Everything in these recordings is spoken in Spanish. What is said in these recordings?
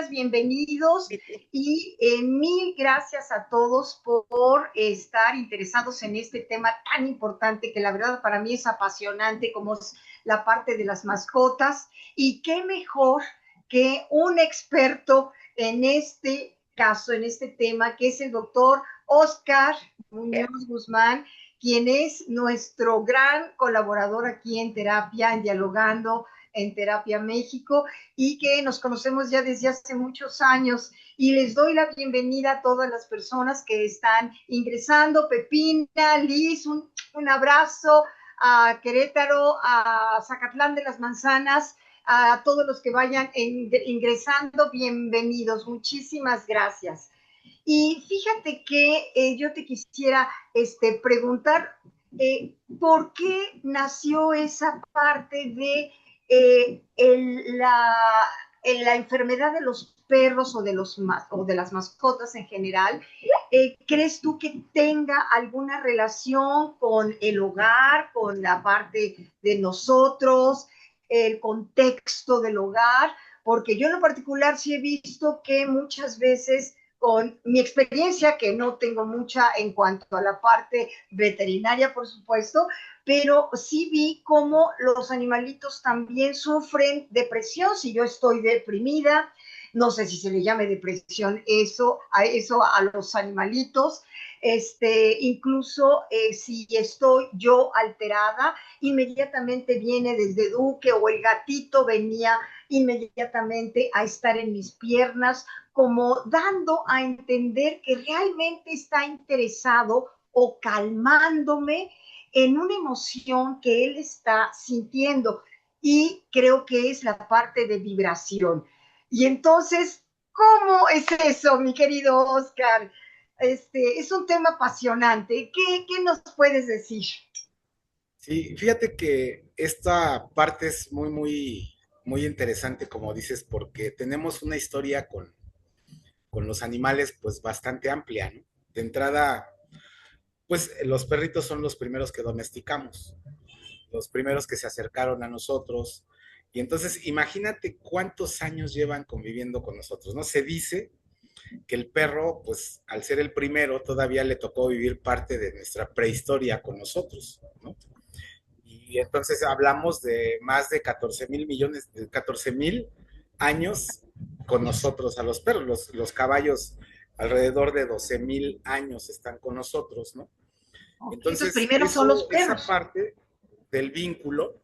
bienvenidos y mil gracias a todos por estar interesados en este tema tan importante que la verdad para mí es apasionante como es la parte de las mascotas y qué mejor que un experto en este caso, en este tema, que es el doctor Oscar Muñoz Guzmán, quien es nuestro gran colaborador aquí en Terapia, en Dialogando en Terapia México, y que nos conocemos ya desde hace muchos años. Y les doy la bienvenida a todas las personas que están ingresando. Pepina, Liz, un abrazo a Querétaro, a Zacatlán de las Manzanas, a todos los que vayan ingresando, bienvenidos. Muchísimas gracias. Y fíjate que yo te quisiera preguntar, ¿por qué nació esa parte de la enfermedad de los perros o de las mascotas en general? ¿Crees tú que tenga alguna relación con el hogar, con la parte de nosotros, el contexto del hogar? Porque yo en lo particular sí he visto que muchas veces con mi experiencia, que no tengo mucha en cuanto a la parte veterinaria, por supuesto, pero sí vi cómo los animalitos también sufren depresión. Si yo estoy deprimida, no sé si se le llame depresión eso a los animalitos. Incluso si estoy yo alterada, inmediatamente viene desde Duque o el gatito venía inmediatamente a estar en mis piernas, como dando a entender que realmente está interesado o calmándome en una emoción que él está sintiendo. Y creo que es la parte de vibración. Y entonces, ¿cómo es eso, mi querido Oscar? Es un tema apasionante. ¿Qué nos puedes decir? Sí, fíjate que esta parte es muy interesante, como dices, porque tenemos una historia con los animales, pues bastante amplia, ¿no? De entrada, pues los perritos son los primeros que domesticamos, los primeros que se acercaron a nosotros. Y entonces, imagínate cuántos años llevan conviviendo con nosotros, ¿no? Se dice que el perro, pues al ser el primero, todavía le tocó vivir parte de nuestra prehistoria con nosotros, ¿no? Y entonces hablamos de más de 14 mil millones, de 14 mil años con nosotros a los perros. Los caballos alrededor de 12 mil años están con nosotros, ¿no? Ok, entonces Entonces, primero son los esa perros. parte del vínculo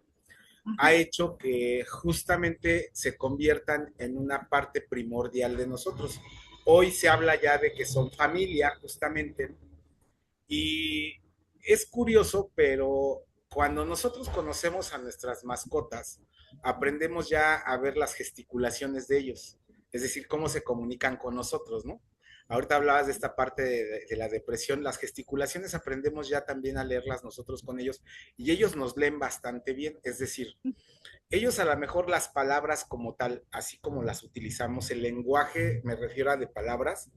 ha hecho que justamente se conviertan en una parte primordial de nosotros. Hoy se habla ya de que son familia, justamente, y es curioso, pero cuando nosotros conocemos a nuestras mascotas, aprendemos ya a ver las gesticulaciones de ellos, es decir, cómo se comunican con nosotros, ¿no? Ahorita hablabas de esta parte de la depresión, las gesticulaciones aprendemos ya también a leerlas nosotros con ellos y ellos nos leen bastante bien, es decir, ellos a lo mejor las palabras como tal, así como las utilizamos, el lenguaje, me refiero a de palabras,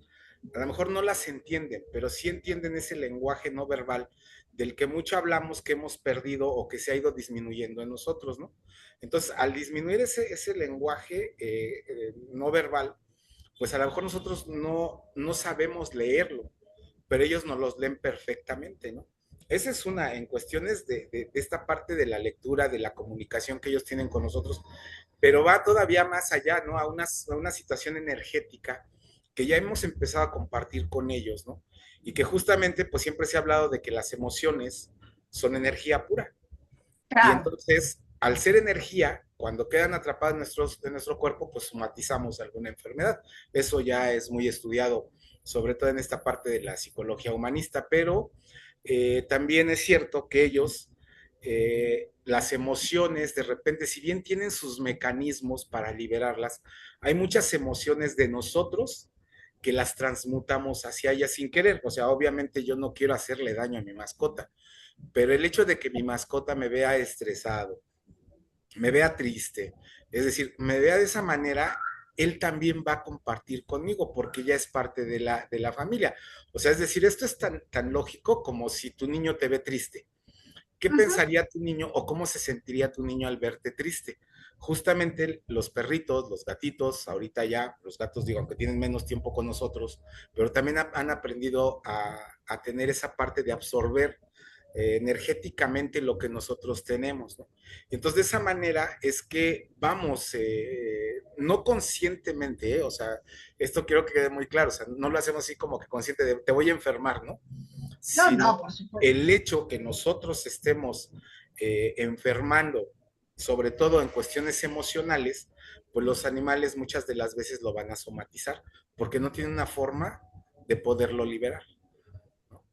a lo mejor no las entienden, pero sí entienden ese lenguaje no verbal del que mucho hablamos que hemos perdido o que se ha ido disminuyendo en nosotros, ¿no? Entonces, al disminuir ese lenguaje no verbal, pues a lo mejor nosotros no sabemos leerlo, pero ellos nos los leen perfectamente, ¿no? Esa es una, en cuestiones de esta parte de la lectura, de la comunicación que ellos tienen con nosotros, pero va todavía más allá, ¿no? A una situación energética que ya hemos empezado a compartir con ellos, ¿no? Y que justamente, pues siempre se ha hablado de que las emociones son energía pura. Y Claro. entonces, al ser energía, cuando quedan atrapadas en nuestro cuerpo, pues somatizamos alguna enfermedad. Eso ya es muy estudiado, sobre todo en esta parte de la psicología humanista, pero también es cierto que ellos, las emociones, de repente, si bien tienen sus mecanismos para liberarlas, hay muchas emociones de nosotros que las transmutamos hacia ellas sin querer. O sea, obviamente yo no quiero hacerle daño a mi mascota, pero el hecho de que mi mascota me vea estresado, me vea triste, es decir, me vea de esa manera, él también va a compartir conmigo porque ya es parte de la familia. O sea, es decir, esto es tan lógico como si tu niño te ve triste. ¿Qué Uh -huh. pensaría tu niño o cómo se sentiría tu niño al verte triste? justamente los perritos, los gatitos, ahorita ya, los gatos digo, aunque tienen menos tiempo con nosotros, pero también han aprendido a tener esa parte de absorber energéticamente lo que nosotros tenemos, ¿no? Y entonces de esa manera es que vamos, no conscientemente, o sea, esto quiero que quede muy claro, o sea, no lo hacemos así como que consciente de te voy a enfermar, ¿no? No, no, Sino por supuesto. el hecho que nosotros estemos enfermando, sobre todo en cuestiones emocionales, pues los animales muchas de las veces lo van a somatizar, porque no tienen una forma de poderlo liberar.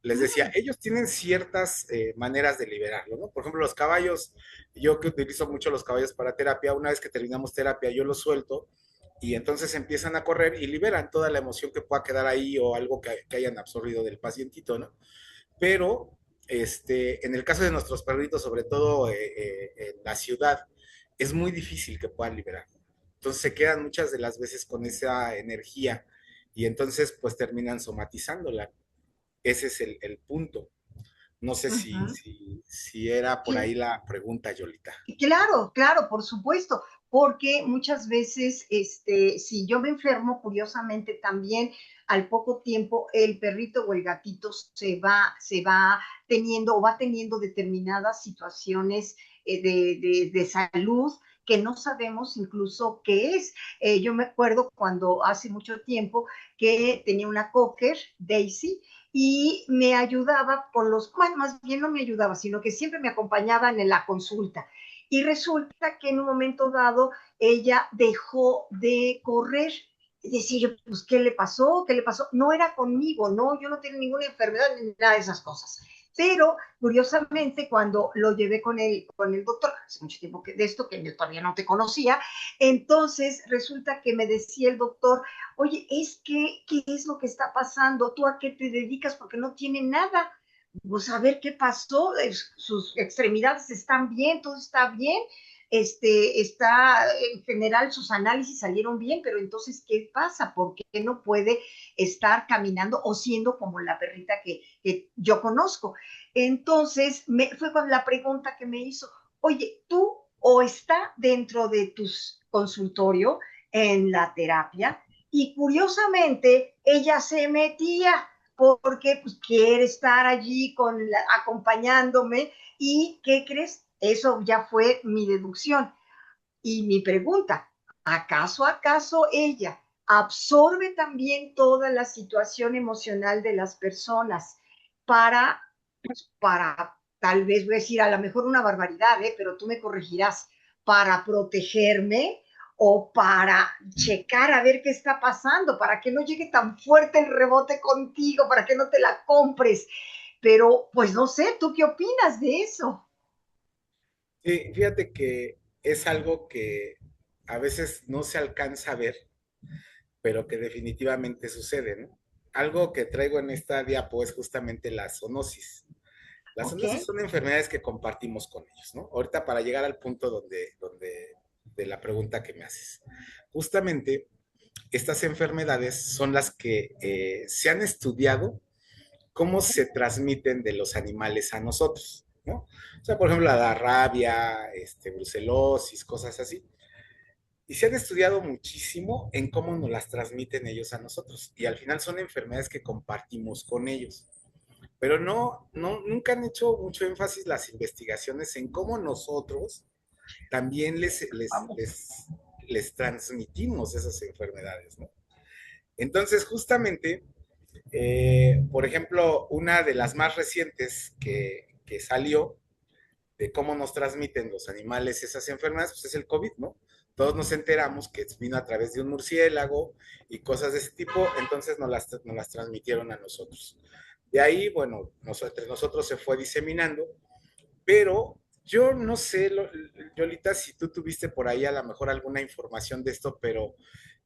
Les decía, Mm, ellos tienen ciertas maneras de liberarlo, ¿no? Por ejemplo, los caballos, yo que utilizo mucho los caballos para terapia, una vez que terminamos terapia, yo los suelto y entonces empiezan a correr y liberan toda la emoción que pueda quedar ahí o algo que hayan absorbido del pacientito, ¿no? Pero en el caso de nuestros perritos, sobre todo en la ciudad, es muy difícil que puedan liberar. Entonces se quedan muchas de las veces con esa energía y entonces pues terminan somatizándola. Ese es el punto. No sé ujú. si era por ahí Sí, la pregunta, Yolita. claro, claro, por supuesto, porque muchas veces, si yo me enfermo, curiosamente también al poco tiempo el perrito o el gatito se va teniendo o va teniendo determinadas situaciones de salud que no sabemos incluso qué es. Yo me acuerdo cuando hace mucho tiempo que tenía una cocker, Daisy, y me ayudaba con los, bueno, más bien no me ayudaba, sino que siempre me acompañaba en la consulta. Y resulta que en un momento dado ella dejó de correr. Decía yo, pues, ¿qué le pasó? ¿Qué le pasó? No era conmigo, no, yo no tengo ninguna enfermedad ni nada de esas cosas. Pero curiosamente, cuando lo llevé con el doctor, hace mucho tiempo que de esto, que yo todavía no te conocía, entonces resulta que me decía el doctor, oye, es que, ¿qué es lo que está pasando? ¿Tú a qué te dedicas? Porque no tiene nada. Pues a ver qué pasó, sus extremidades están bien, todo está bien, está, en general sus análisis salieron bien, pero entonces, ¿qué pasa? ¿Por qué no puede estar caminando o siendo como la perrita que yo conozco? Entonces, fue con la pregunta que me hizo, oye, tú o está dentro de tu consultorio en la terapia, y curiosamente ella se metía porque pues, quiere estar allí acompañándome. ¿Y qué crees? Eso ya fue mi deducción. Y mi pregunta, ¿acaso ella absorbe también toda la situación emocional de las personas para, pues, para tal vez, voy a decir a lo mejor una barbaridad, pero tú me corregirás, para protegerme o para checar a ver qué está pasando, para que no llegue tan fuerte el rebote contigo, para que no te la compres? Pero pues no sé, ¿tú qué opinas de eso? Sí, fíjate que es algo que a veces no se alcanza a ver, pero que definitivamente sucede, ¿no? Algo que traigo en esta diapo es justamente la zoonosis. Las ¿Ok? zoonosis son enfermedades que compartimos con ellos, ¿no? Ahorita para llegar al punto de la pregunta que me haces. Justamente estas enfermedades son las que se han estudiado cómo se transmiten de los animales a nosotros, ¿no? O sea, por ejemplo, la rabia, brucelosis, cosas así. Y se han estudiado muchísimo en cómo nos las transmiten ellos a nosotros. Y al final son enfermedades que compartimos con ellos. Pero nunca han hecho mucho énfasis las investigaciones en cómo nosotros también les transmitimos esas enfermedades, ¿no? Entonces, justamente, por ejemplo, una de las más recientes que salió de cómo nos transmiten los animales esas enfermedades, pues es el COVID, ¿no? Todos nos enteramos que vino a través de un murciélago y cosas de ese tipo, entonces nos las transmitieron a nosotros. De ahí, bueno, entre nosotros se fue diseminando, pero yo no sé, Yolita, si tú tuviste por ahí a lo mejor alguna información de esto, pero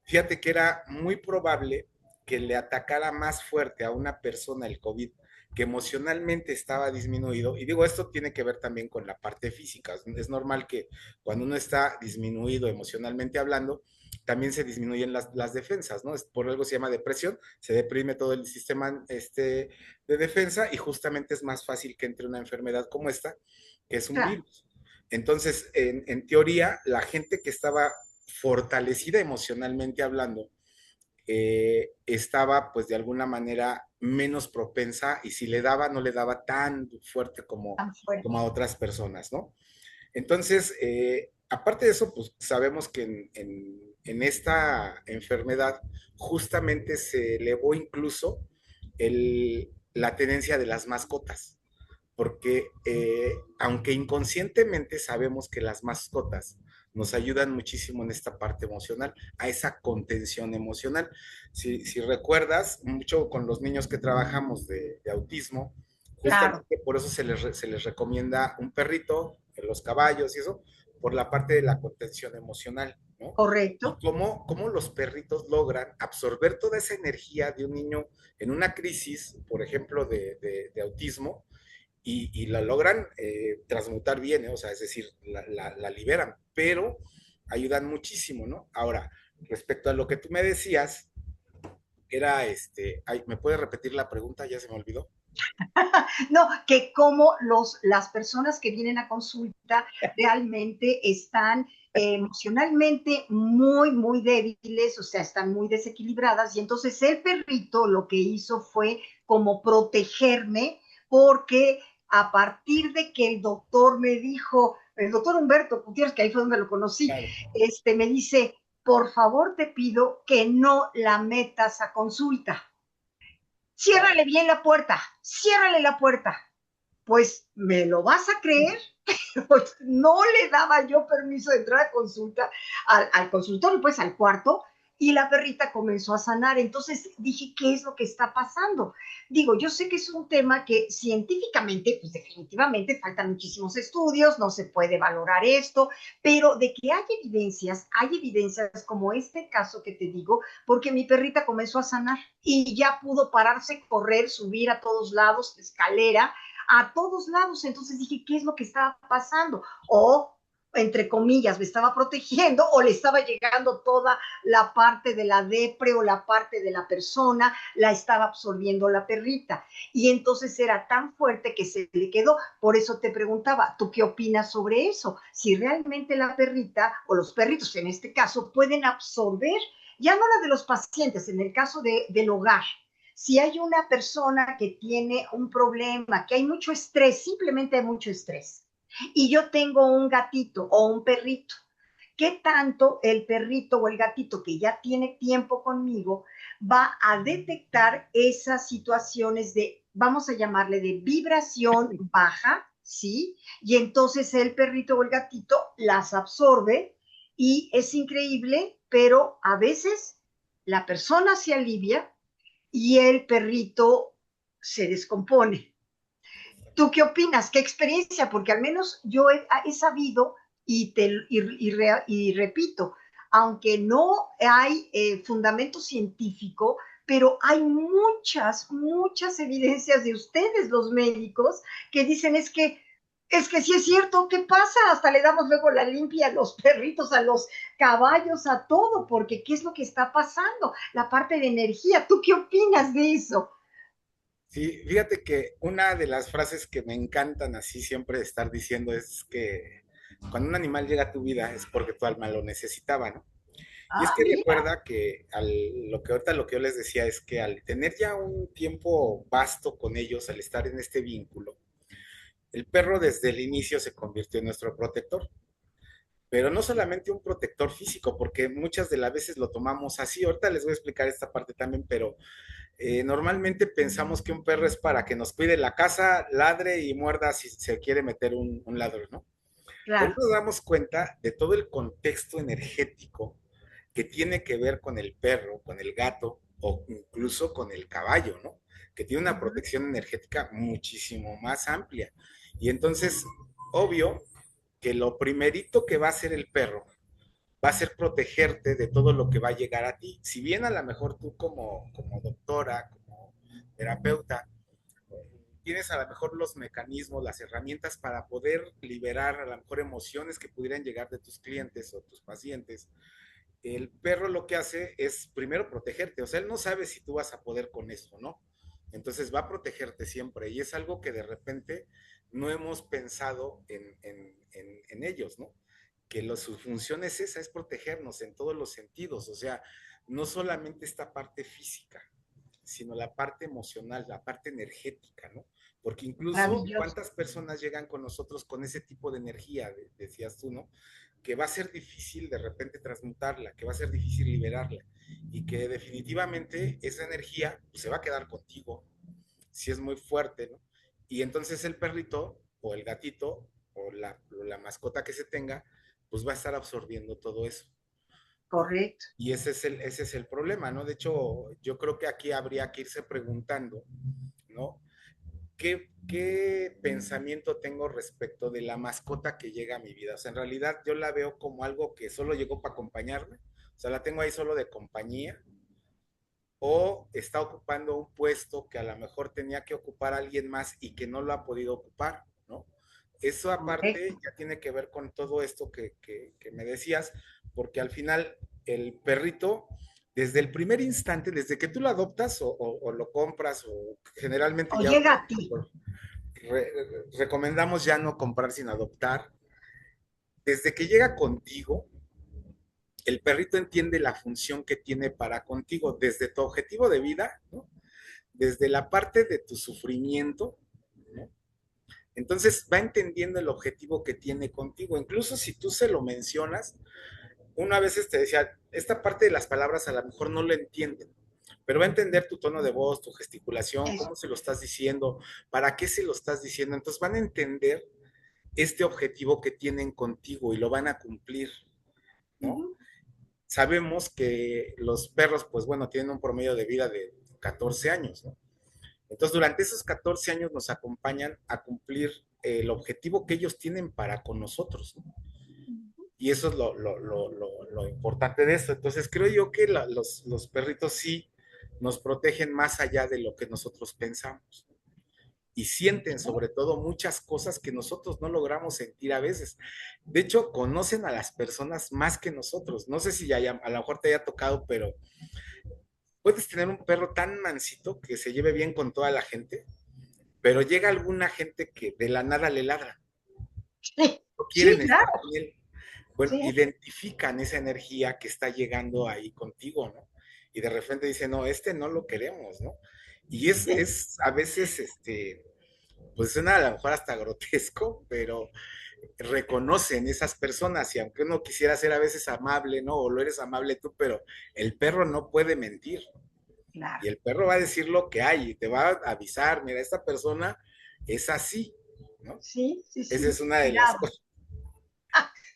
fíjate que era muy probable que le atacara más fuerte a una persona el COVID que emocionalmente estaba disminuido. Y digo, esto tiene que ver también con la parte física. Es normal que cuando uno está disminuido emocionalmente hablando, también se disminuyen las defensas, ¿no? Por algo se llama depresión, se deprime todo el sistema de defensa y justamente es más fácil que entre una enfermedad como esta, que es un Claro. virus. Entonces, en teoría, la gente que estaba fortalecida emocionalmente hablando, estaba pues de alguna manera menos propensa y si le daba, no le daba tan fuerte tan como fuerte. a otras personas, ¿no? Entonces, aparte de eso, pues sabemos que en esta enfermedad justamente se elevó incluso la tenencia de las mascotas, porque aunque inconscientemente sabemos que las mascotas nos ayudan muchísimo en esta parte emocional, a esa contención emocional. Si recuerdas, mucho con los niños que trabajamos de autismo, Claro, justamente por eso se les recomienda un perrito, los caballos y eso, por la parte de la contención emocional, ¿no? Y correcto. cómo los perritos logran absorber toda esa energía de un niño en una crisis, por ejemplo, de autismo, y la logran transmutar bien, ¿eh? O sea, es decir, la liberan, pero ayudan muchísimo, ¿no? Ahora, respecto a lo que tú me decías, era ay, ¿me puedes repetir la pregunta? Ya se me olvidó. No, que como las personas que vienen a consulta realmente están emocionalmente muy, muy débiles, o sea, están muy desequilibradas. Y entonces el perrito lo que hizo fue como protegerme, porque a partir de que el doctor me dijo, el doctor Humberto Gutiérrez, que ahí fue donde lo conocí, Claro. me dice, por favor te pido que no la metas a consulta. Ciérrale bien la puerta, ciérrale la puerta. Pues, ¿me lo vas a creer? Pues no le daba yo permiso de entrar a consulta, al consultorio, pues al cuarto, y la perrita comenzó a sanar. Entonces dije, ¿qué es lo que está pasando? Digo, yo sé que es un tema que científicamente, pues definitivamente faltan muchísimos estudios, no se puede valorar esto, pero de que hay evidencias como este caso que te digo, porque mi perrita comenzó a sanar y ya pudo pararse, correr, subir a todos lados, escalera, a todos lados. Entonces dije, ¿qué es lo que estaba pasando? O, entre comillas, me estaba protegiendo o le estaba llegando toda la parte de la depre o la parte de la persona, la estaba absorbiendo la perrita. Y entonces era tan fuerte que se le quedó. Por eso te preguntaba, ¿tú qué opinas sobre eso? Si realmente la perrita o los perritos en este caso pueden absorber, ya no la de los pacientes, en el caso del hogar, si hay una persona que tiene un problema, que hay mucho estrés, simplemente hay mucho estrés, y yo tengo un gatito o un perrito, ¿qué tanto el perrito o el gatito que ya tiene tiempo conmigo va a detectar esas situaciones de, vamos a llamarle, de vibración baja, ¿sí? Y entonces el perrito o el gatito las absorbe y es increíble, pero a veces la persona se alivia y el perrito se descompone. ¿Tú qué opinas? ¿Qué experiencia? Porque al menos yo he sabido y repito, aunque no hay fundamento científico, pero hay muchas, muchas evidencias de ustedes, los médicos, que dicen es que sí es cierto, ¿qué pasa? Hasta le damos luego la limpia a los perritos, a los caballos, a todo, porque ¿qué es lo que está pasando? La parte de energía. ¿Tú qué opinas de eso? Sí, fíjate que una de las frases que me encantan así siempre estar diciendo es que cuando un animal llega a tu vida es porque tu alma lo necesitaba, ¿no? Y es Ah, que mira. recuerda que lo que yo les decía es que al tener ya un tiempo vasto con ellos, al estar en este vínculo, el perro desde el inicio se convirtió en nuestro protector, pero no solamente un protector físico, porque muchas de las veces lo tomamos así. Ahorita les voy a explicar esta parte también, pero normalmente pensamos que un perro es para que nos cuide la casa, ladre y muerda si se quiere meter un ladro, ¿no? Pero Claro. nos damos cuenta de todo el contexto energético que tiene que ver con el perro, con el gato o incluso con el caballo, ¿no? Que tiene una Ujú. protección energética muchísimo más amplia. Y entonces, obvio que lo primerito que va a hacer el perro va a ser protegerte de todo lo que va a llegar a ti. Si bien a lo mejor tú como doctora, como terapeuta, tienes a lo mejor los mecanismos, las herramientas para poder liberar a lo mejor emociones que pudieran llegar de tus clientes o tus pacientes, el perro lo que hace es primero protegerte, o sea, él no sabe si tú vas a poder con esto, ¿no? Entonces va a protegerte siempre y es algo que de repente no hemos pensado en ellos, ¿no? Que su función es esa, es protegernos en todos los sentidos, o sea, no solamente esta parte física, sino la parte emocional, la parte energética, ¿no? Porque incluso, Maravilloso. ¿cuántas personas llegan con nosotros con ese tipo de energía, decías tú, ¿no? Que va a ser difícil de repente transmutarla, que va a ser difícil liberarla, y que definitivamente esa energía pues, se va a quedar contigo, si es muy fuerte, ¿no? Y entonces el perrito o el gatito o la mascota que se tenga, pues va a estar absorbiendo todo eso. Correcto. Y ese es el problema, ¿no? De hecho, yo creo que aquí habría que irse preguntando, ¿no? ¿Qué pensamiento tengo respecto de la mascota que llega a mi vida? O sea, en realidad yo la veo como algo que solo llegó para acompañarme, o sea, la tengo ahí solo de compañía, o está ocupando un puesto que a lo mejor tenía que ocupar alguien más y que no lo ha podido ocupar, ¿no? Eso aparte Correcto. ya tiene que ver con todo esto que me decías, porque al final el perrito, desde el primer instante, desde que tú lo adoptas o lo compras, o generalmente O ya llega ahorita a ti. recomendamos ya no comprar sin adoptar, desde que llega contigo, el perrito entiende la función que tiene para contigo, desde tu objetivo de vida, ¿no? Desde la parte de tu sufrimiento, ¿no? Entonces va entendiendo el objetivo que tiene contigo. Incluso si tú se lo mencionas, una vez te decía, esta parte de las palabras a lo mejor no lo entienden, pero va a entender tu tono de voz, tu gesticulación, Eso. cómo se lo estás diciendo, para qué se lo estás diciendo. Entonces van a entender este objetivo que tienen contigo y lo van a cumplir, ¿no? Ujú. Sabemos que los perros, pues bueno, tienen un promedio de vida de 14 años, ¿no? Entonces, durante esos 14 años nos acompañan a cumplir el objetivo que ellos tienen para con nosotros, ¿no? Y eso es lo importante de esto. Entonces, creo yo que los perritos sí nos protegen más allá de lo que nosotros pensamos. Y sienten sobre todo muchas cosas que nosotros no logramos sentir a veces. De hecho, conocen a las personas más que nosotros. No sé si ya a lo mejor te haya tocado, pero puedes tener un perro tan mansito que se lleve bien con toda la gente, pero llega alguna gente que de la nada le ladra, Sí, no sí, quieren estar claro. con él. Bueno, Sí. identifican esa energía que está llegando ahí contigo, ¿no? Y de repente dicen, no, este no lo queremos, ¿no? Y es a veces, pues suena a lo mejor hasta grotesco, pero reconocen esas personas y aunque uno quisiera ser a veces amable, ¿no? O lo eres amable tú, pero el perro no puede mentir. Claro. Y el perro va a decir lo que hay y te va a avisar, mira, esta persona es así, ¿no? Sí, sí, Esa sí. es una de las Cuidado. cosas.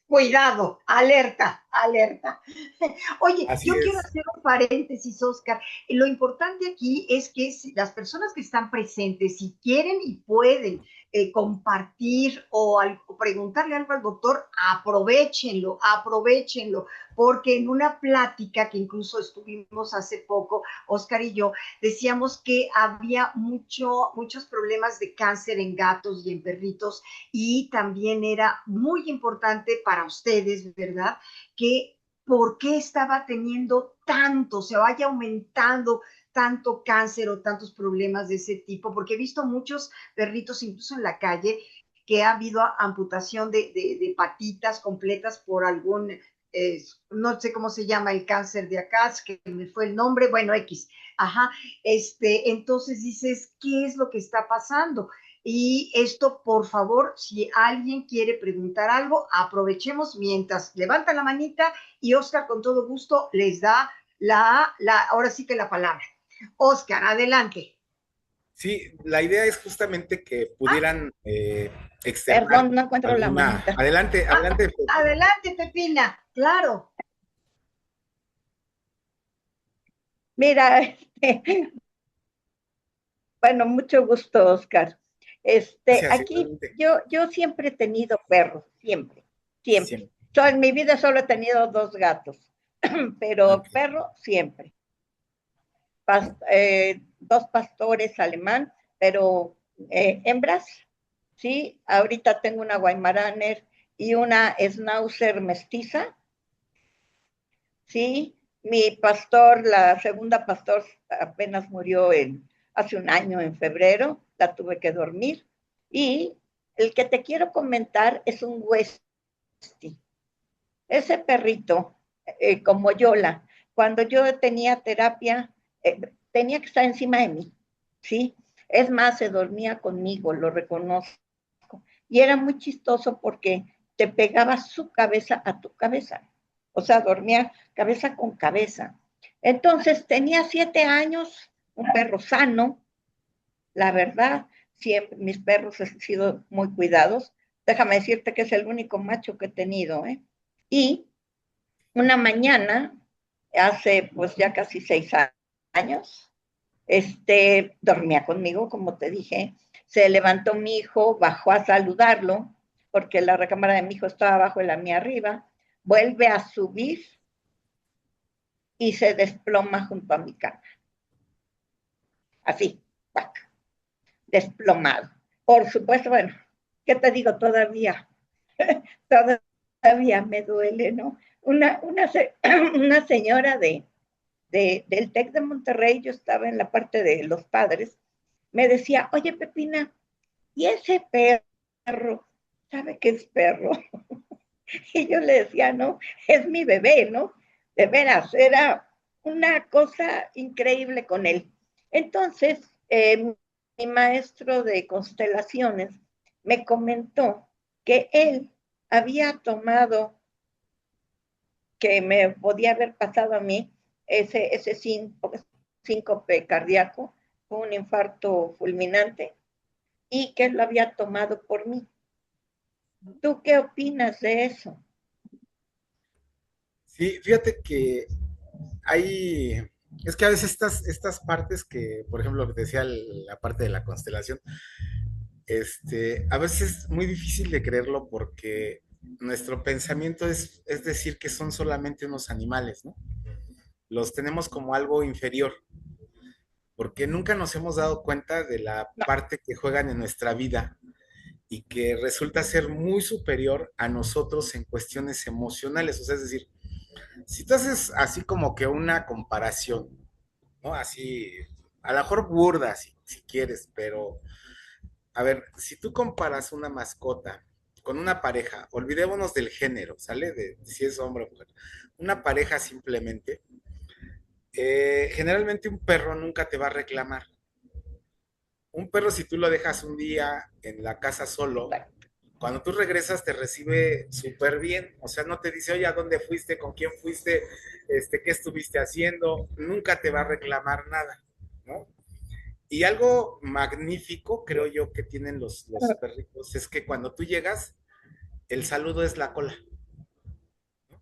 Cuidado, alerta, alerta. Oye, Así yo quiero es. hacer un paréntesis, Oscar. Lo importante aquí es que si las personas que están presentes, si quieren y pueden compartir o preguntarle algo al doctor, aprovechenlo, aprovechenlo, porque en una plática que incluso estuvimos hace poco, Oscar y yo, decíamos que había muchos problemas de cáncer en gatos y en perritos y también era muy importante para ustedes, ¿verdad? Que por qué estaba teniendo tanto, se vaya aumentando tanto cáncer o tantos problemas de ese tipo, porque he visto muchos perritos incluso en la calle que ha habido amputación de patitas completas por algún, no sé cómo se llama el cáncer de acá, que me fue el nombre, bueno, X, ajá, entonces dices, ¿qué es lo que está pasando? Y esto, por favor, si alguien quiere preguntar algo, aprovechemos mientras levanta la manita y Oscar con todo gusto les da ahora sí que la palabra. Oscar, adelante. Sí, la idea es justamente que Ah, pudieran externar Perdón, no encuentro la alguna. manita. Adelante, adelante, Pepina. adelante, Pepina, claro. Mira, bueno, mucho gusto, Oscar. Gracias, Aquí igualmente. yo siempre he tenido perros, siempre, siempre. Siempre. Yo en mi vida solo he tenido dos gatos, pero Ok. perro siempre. Dos pastores alemán, pero hembras, sí. Ahorita tengo una Weimaraner y una Schnauzer mestiza, sí. Mi pastor, la segunda pastor, apenas murió hace un año, en febrero, la tuve que dormir. Y el que te quiero comentar es un Westie. Ese perrito, como Yola, cuando yo tenía terapia, tenía que estar encima de mí, ¿sí? Es más, se dormía conmigo, lo reconozco. Y era muy chistoso porque te pegaba su cabeza a tu cabeza. O sea, dormía cabeza con cabeza. Entonces, tenía 7 años, un perro sano, la verdad, siempre mis perros han sido muy cuidados. Déjame decirte que es el único macho que he tenido, ¿eh? Y una mañana, hace pues ya casi 6 años, dormía conmigo, como te dije, se levantó mi hijo, bajó a saludarlo, porque la recámara de mi hijo estaba abajo y la mía arriba, vuelve a subir y se desploma junto a mi cama. Así, ¡pac!, desplomado. Por supuesto, bueno, ¿qué te digo? Todavía me duele, ¿no? Una señora del TEC de Monterrey, yo estaba en la parte de los padres, me decía, oye, Pepina, ¿y ese perro? ¿Sabe qué es perro? Y yo le decía, no, es mi bebé, ¿no? De veras, era una cosa increíble con él. Entonces, mi maestro de constelaciones me comentó que él había tomado, que me podía haber pasado a mí, ese síncope cardíaco, un infarto fulminante, y que él lo había tomado por mí. ¿Tú qué opinas de eso? Sí, fíjate que hay, es que a veces estas partes que, por ejemplo, lo que te decía la parte de la constelación, a veces es muy difícil de creerlo porque nuestro pensamiento es decir que son solamente unos animales, ¿no? Los tenemos como algo inferior, porque nunca nos hemos dado cuenta de la No, parte que juegan en nuestra vida y que resulta ser muy superior a nosotros en cuestiones emocionales. O sea, es decir, si tú haces así como que una comparación, ¿no? Así, a lo mejor burda si quieres, pero a ver, si tú comparas una mascota con una pareja, olvidémonos del género, ¿sale? De si es hombre o mujer. Una pareja simplemente, generalmente un perro nunca te va a reclamar. Un perro, si tú lo dejas un día en la casa solo, cuando tú regresas te recibe súper bien, o sea, no te dice, oye, ¿a dónde fuiste? ¿Con quién fuiste? ¿Qué estuviste haciendo? Nunca te va a reclamar nada, ¿no? Y algo magnífico, creo yo, que tienen los perritos, es que cuando tú llegas, el saludo es la cola, ¿no?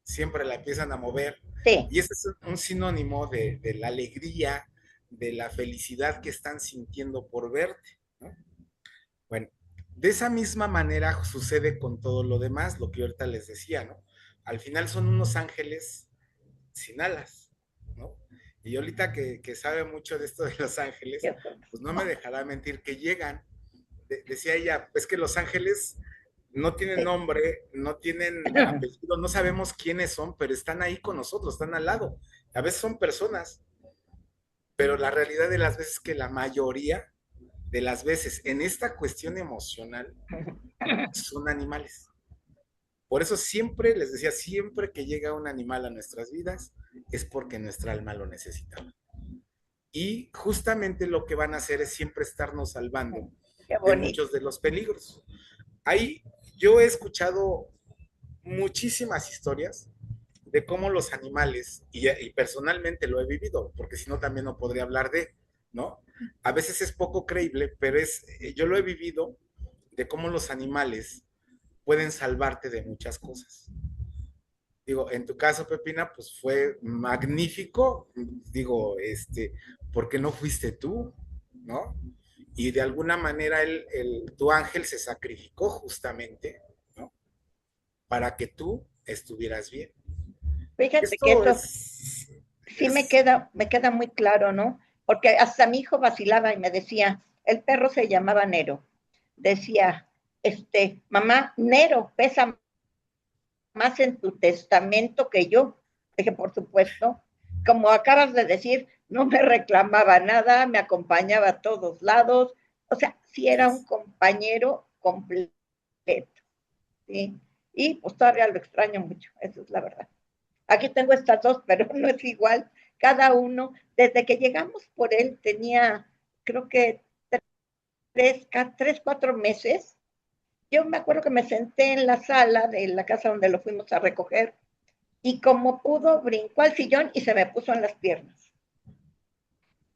Siempre la empiezan a mover, sí, y ese es un sinónimo de la alegría, de la felicidad que están sintiendo por verte, ¿no? Bueno, de esa misma manera sucede con todo lo demás, lo que ahorita les decía, ¿no? Al final son unos ángeles sin alas, ¿no? Y ahorita que sabe mucho de esto de los ángeles, pues no me dejará mentir que llegan. Decía ella, es que los ángeles no tienen sí. nombre, no tienen apellido, no sabemos quiénes son, pero están ahí con nosotros, están al lado. A veces son personas, pero la realidad de las veces es que la mayoría de las veces en esta cuestión emocional son animales. Por eso siempre, les decía, siempre que llega un animal a nuestras vidas es porque nuestra alma lo necesitaba. Y justamente lo que van a hacer es siempre estarnos salvando Qué de bonito. muchos de los peligros. Ahí yo he escuchado muchísimas historias de cómo los animales, y personalmente lo he vivido, porque si no también no podría hablar de, ¿no? A veces es poco creíble, pero yo lo he vivido de cómo los animales pueden salvarte de muchas cosas. Digo, en tu caso, Pepina, pues fue magnífico, digo, porque no fuiste tú, ¿no? Y de alguna manera tu ángel se sacrificó justamente, ¿no? Para que tú estuvieras bien. Fíjate que Esto eso sí es, me queda muy claro, ¿no? Porque hasta mi hijo vacilaba y me decía, el perro se llamaba Nero. Decía, mamá, Nero pesa más en tu testamento que yo. Dije, por supuesto, como acabas de decir, no me reclamaba nada, me acompañaba a todos lados. O sea, sí era un compañero completo, ¿sí? Y pues todavía lo extraño mucho, eso es la verdad. Aquí tengo estas dos, pero no es igual. Cada uno, desde que llegamos por él, tenía, creo que 4 meses. Yo me acuerdo que me senté en la sala de la casa donde lo fuimos a recoger y como pudo, brincó al sillón y se me puso en las piernas.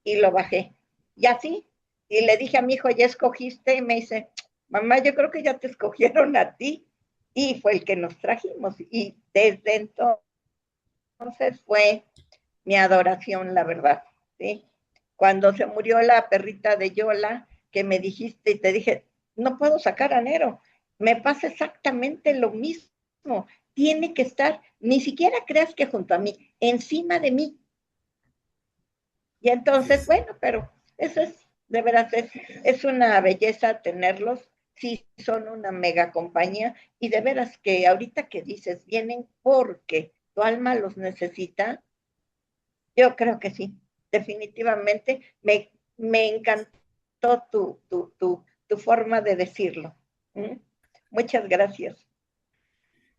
Y lo bajé. Y así, y le dije a mi hijo, ¿ya escogiste? Y me dice, mamá, yo creo que ya te escogieron a ti. Y fue el que nos trajimos. Y desde entonces fue mi adoración, la verdad, ¿sí? Cuando se murió la perrita de Yola, que me dijiste y te dije, no puedo sacar a Nero, me pasa exactamente lo mismo, tiene que estar, ni siquiera creas que junto a mí, encima de mí. Y entonces, bueno, pero eso es, de veras, es una belleza tenerlos, sí, son una mega compañía, y de veras que ahorita que dices, vienen porque tu alma los necesita. Yo creo que sí, definitivamente me encantó tu forma de decirlo. ¿Mm? Muchas gracias.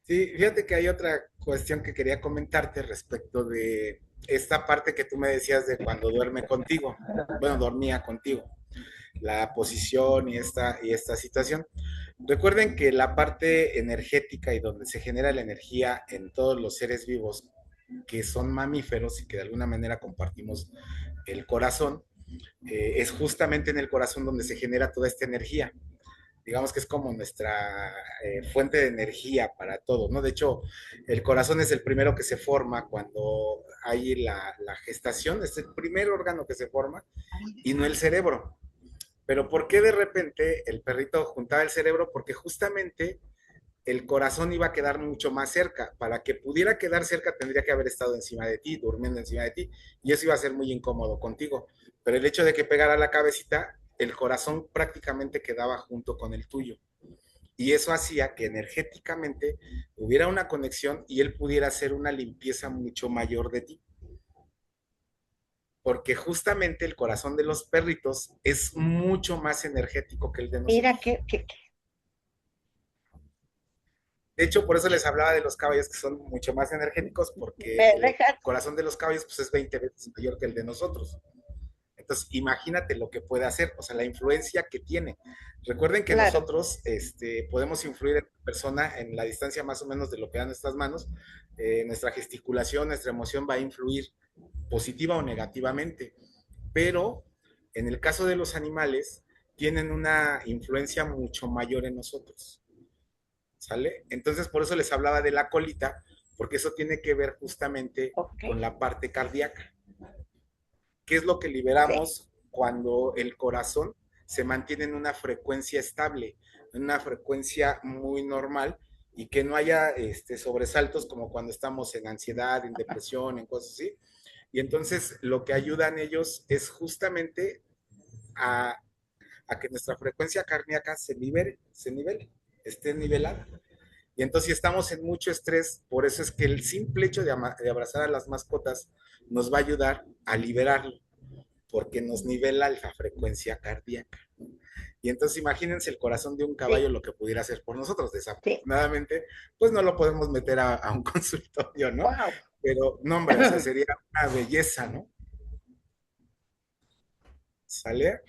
Sí, fíjate que hay otra cuestión que quería comentarte respecto de esta parte que tú me decías de cuando duerme contigo, bueno, dormía contigo, la posición y esta situación. Recuerden que la parte energética y donde se genera la energía en todos los seres vivos que son mamíferos y que de alguna manera compartimos el corazón, es justamente en el corazón donde se genera toda esta energía. Digamos que es como nuestra fuente de energía para todo, ¿no? De hecho, el corazón es el primero que se forma cuando hay la gestación, es el primer órgano que se forma y no el cerebro. Pero ¿por qué de repente el perrito juntaba el cerebro? Porque justamente el corazón iba a quedar mucho más cerca. Para que pudiera quedar cerca tendría que haber estado encima de ti, durmiendo encima de ti, y eso iba a ser muy incómodo contigo. Pero el hecho de que pegara la cabecita, el corazón prácticamente quedaba junto con el tuyo. Y eso hacía que energéticamente hubiera una conexión y él pudiera hacer una limpieza mucho mayor de ti. Porque justamente el corazón de los perritos es mucho más energético que el de Mira nosotros. que De hecho, por eso les hablaba de los caballos que son mucho más energéticos, porque me el dejas, corazón de los caballos pues, es 20 veces mayor que el de nosotros. Entonces, imagínate lo que puede hacer, o sea, la influencia que tiene. Recuerden que claro, nosotros podemos influir en la persona en la distancia más o menos de lo que dan nuestras manos. Nuestra gesticulación, nuestra emoción va a influir positiva o negativamente. Pero en el caso de los animales, tienen una influencia mucho mayor en nosotros. ¿Sale? Entonces, por eso les hablaba de la colita, porque eso tiene que ver justamente ok, con la parte cardíaca. ¿Qué es lo que sí, liberamos cuando el corazón se mantiene en una frecuencia estable, en una frecuencia muy normal y que no haya sobresaltos como cuando estamos en ansiedad, en depresión, en cosas así? Y entonces lo que ayudan ellos es justamente a, a que nuestra frecuencia cardíaca se libere, se nivele, esté nivelada. Y entonces, si estamos en mucho estrés, por eso es que el simple hecho de abrazar a las mascotas nos va a ayudar a liberarlo, porque nos nivela la frecuencia cardíaca. Y entonces, imagínense el corazón de un sí, caballo lo que pudiera hacer por nosotros. sí, Desafortunadamente, pues no lo podemos meter a un consultorio, ¿no? wow. Pero, no, hombre, o sea, sería una belleza, ¿no? ¿Sale?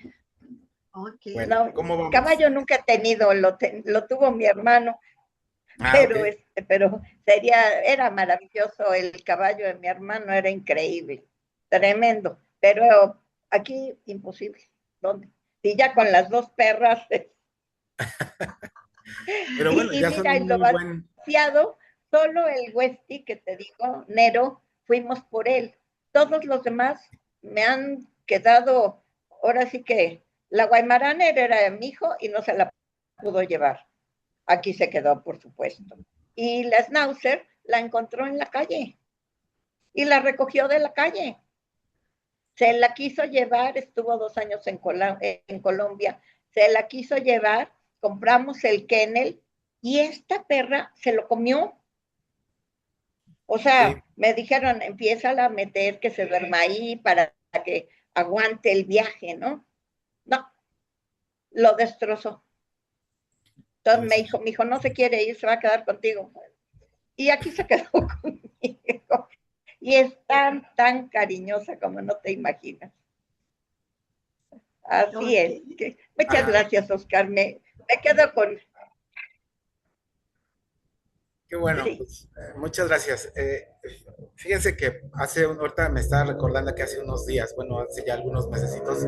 Ok. Bueno, No, ¿cómo vamos? caballo nunca he tenido, lo tuvo mi hermano, Ah, ok. pero era maravilloso, el caballo de mi hermano era increíble, tremendo, pero aquí imposible. ¿Dónde? Y ya con las dos perras, Pero bueno, y ya son mira, y un lo muy buen. vaciado, solo el Westy que te digo, Nero, fuimos por él. Todos los demás me han quedado, ahora sí que la Guaymaraner era mi hijo y no se la pudo llevar. Aquí se quedó, por supuesto. Y la Schnauzer la encontró en la calle y la recogió de la calle. Se la quiso llevar, estuvo 2 años en Colombia, se la quiso llevar, compramos el kennel y esta perra se lo comió. O Sí, sea, me dijeron, empieza a meter que se duerma ahí para que aguante el viaje, ¿no? No, lo destrozó. Entonces me dijo, no se quiere ir, se va a quedar contigo. Y aquí se quedó conmigo. Y es tan, tan cariñosa como no te imaginas. Así es. Muchas gracias, Oscar. Me quedo con... Qué bueno, Sí. pues muchas gracias. Fíjense que ahorita me estaba recordando que hace unos días, bueno, hace ya algunos mesecitos,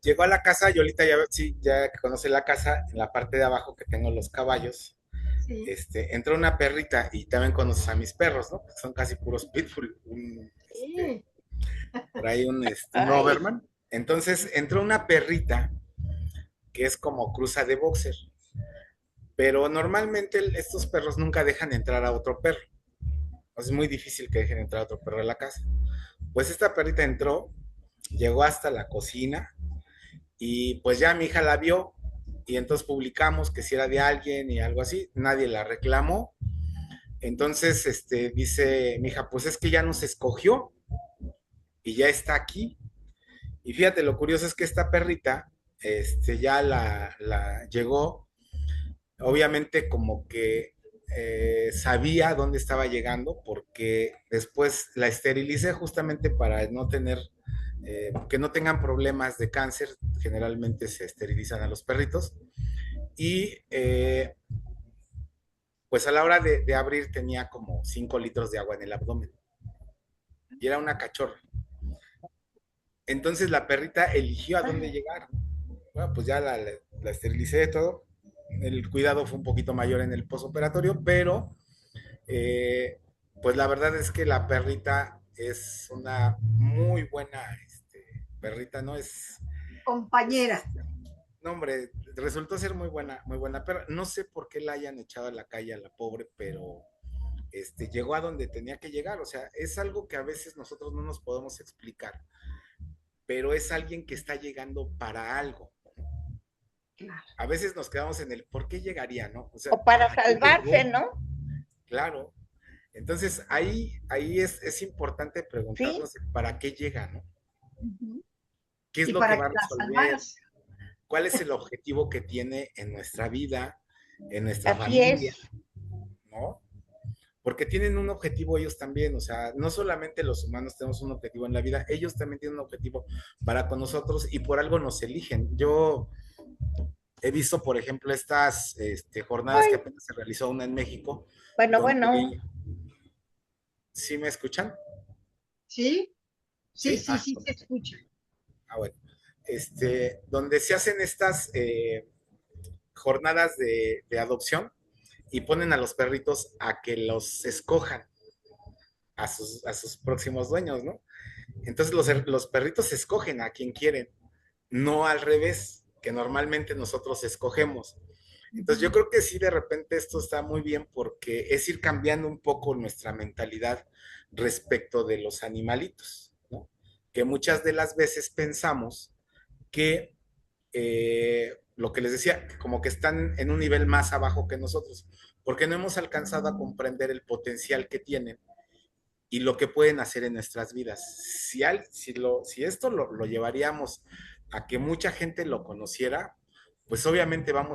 llegó a la casa, y ahorita ya, sí, ya que conoce la casa, en la parte de abajo que tengo los caballos, Sí. entró una perrita, y también conoces a mis perros, ¿no? Son casi puros pitbull, Sí. por ahí un Ay, Doberman. Entonces entró una perrita que es como cruza de boxer, pero normalmente estos perros nunca dejan entrar a otro perro. Es muy difícil que dejen entrar a otro perro a la casa. Pues esta perrita entró, llegó hasta la cocina, y pues ya mi hija la vio, y entonces publicamos que si era de alguien y algo así, nadie la reclamó. Entonces, dice mi hija, pues es que ya nos escogió y ya está aquí. Y fíjate, lo curioso es que esta perrita, ya la llegó, obviamente como que sabía dónde estaba llegando, porque después la esterilicé justamente para no tener, que no tengan problemas de cáncer. Generalmente se esterilizan a los perritos. Y pues a la hora de abrir tenía como 5 litros de agua en el abdomen. Y era una cachorra. Entonces la perrita eligió a dónde llegar. Bueno, pues ya la esterilicé de todo. El cuidado fue un poquito mayor en el posoperatorio, pero eh, pues la verdad es que la perrita es una muy buena perrita, ¿no? Compañera. Es, no, hombre, resultó ser muy buena, pero no sé por qué la hayan echado a la calle a la pobre, pero llegó a donde tenía que llegar. O sea, es algo que a veces nosotros no nos podemos explicar, pero es alguien que está llegando para algo. A veces nos quedamos en el por qué llegaría, ¿no? O sea, o para ¿para qué salvarse, llegó? ¿no? Claro. Entonces ahí es importante Sí, preguntarnos para qué llega, ¿no? Ujú. ¿Qué es Y lo que para va que a la resolver? salvaras. ¿Cuál es el objetivo que tiene en nuestra vida, en nuestra así familia, es. ¿no? Porque tienen un objetivo ellos también. O sea, no solamente los humanos tenemos un objetivo en la vida, ellos también tienen un objetivo para con nosotros, y por algo nos eligen. Yo he visto, por ejemplo, estas jornadas que Ay, apenas se realizó una en México, bueno, donde, bueno, ¿sí me escuchan? ¿Sí? Sí, ¿Sí? sí, sí, se escucha. Bueno, donde se hacen estas jornadas de adopción, y ponen a los perritos a que los escojan a sus próximos dueños, ¿no? Entonces los perritos escogen a quien quieren, no al revés, que normalmente nosotros escogemos. Entonces yo Ujú. creo que sí, de repente esto está muy bien, porque es ir cambiando un poco nuestra mentalidad respecto de los animalitos, ¿no? Que muchas de las veces pensamos que lo que les decía, como que están en un nivel más abajo que nosotros, porque no hemos alcanzado a comprender el potencial que tienen y lo que pueden hacer en nuestras vidas. Si esto lo llevaríamos a que mucha gente lo conociera, pues obviamente va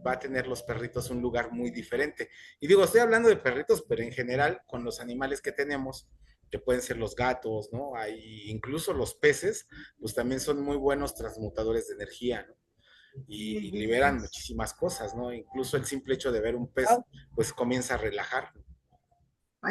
a tener los perritos un lugar muy diferente. Y digo, estoy hablando de perritos, pero en general con los animales que tenemos, que pueden ser los gatos, ¿no? Hay incluso los peces, pues también son muy buenos transmutadores de energía, ¿no? Y liberan muchísimas cosas, ¿no? Incluso el simple hecho de ver un pez, oh, pues comienza a relajar.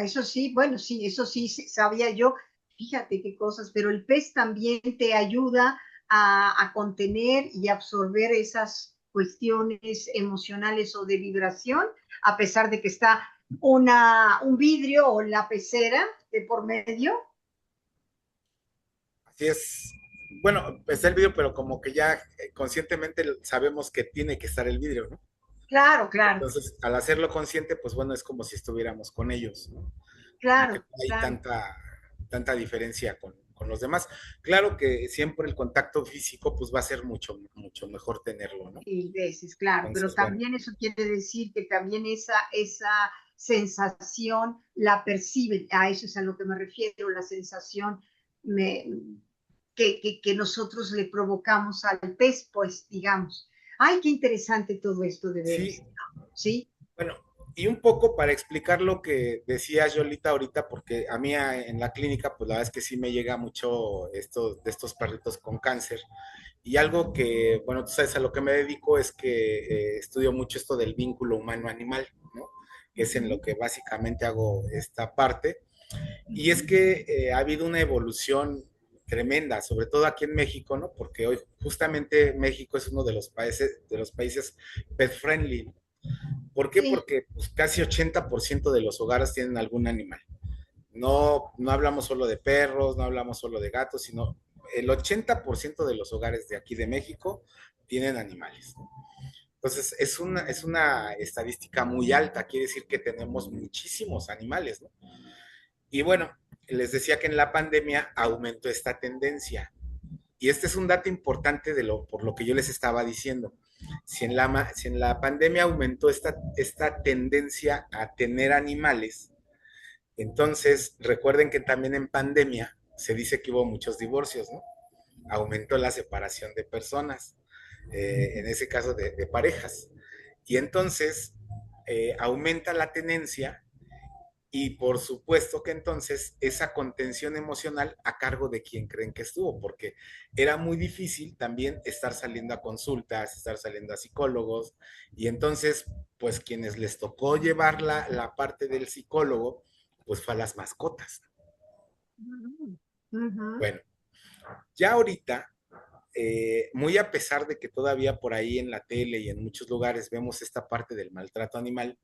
Eso sí, bueno, sí, eso sí sabía yo. Fíjate qué cosas, pero el pez también te ayuda a contener y absorber esas cuestiones emocionales o de vibración, a pesar de que está un vidrio o la pecera de por medio. Así es. Bueno, está el vidrio, pero como que ya conscientemente sabemos que tiene que estar el vidrio, ¿no? Claro, claro, Entonces, al hacerlo consciente, pues bueno, es como si estuviéramos con ellos, ¿no? Como que claro, no hay claro. tanta diferencia con los demás. Claro que siempre el contacto físico, pues va a ser mucho, mucho mejor tenerlo, ¿no? Mil veces, claro, pero Entonces, bueno, también eso quiere decir que también esa sensación la perciben, a eso es a lo que me refiero, la sensación me, que nosotros le provocamos al pez, pues digamos. Ay, qué interesante todo esto de veras. Sí, Sí, bueno, y un poco para explicar lo que decía Yolita ahorita, porque a mí en la clínica, pues la verdad es que sí me llega mucho esto de estos perritos con cáncer. Y algo que, bueno, tú sabes, a lo que me dedico es que estudio mucho esto del vínculo humano-animal, ¿no? Que es en lo que básicamente hago esta parte. Y es que ha habido una evolución tremenda, sobre todo aquí en México, ¿no? Porque hoy justamente México es uno de los países pet friendly. ¿Por qué? sí, Porque pues, casi 80% de los hogares tienen algún animal. No, no hablamos solo de perros, no hablamos solo de gatos, sino el 80% de los hogares de aquí de México tienen animales, ¿no? Entonces, es una estadística muy alta, quiere decir que tenemos muchísimos animales, ¿no? Y bueno, les decía que en la pandemia aumentó esta tendencia. Y este es un dato importante por lo que yo les estaba diciendo. Si en la pandemia aumentó esta tendencia a tener animales, entonces recuerden que también en pandemia se dice que hubo muchos divorcios, ¿no? Aumentó la separación de personas, en ese caso de parejas. Y entonces aumenta la tenencia y por supuesto que entonces esa contención emocional a cargo de quien creen que estuvo, porque era muy difícil también estar saliendo a consultas, estar saliendo a psicólogos, y entonces, pues quienes les tocó llevar la parte del psicólogo, pues fue a las mascotas. ujú, Bueno, ya ahorita, muy a pesar de que todavía por ahí en la tele y en muchos lugares vemos esta parte del maltrato animal,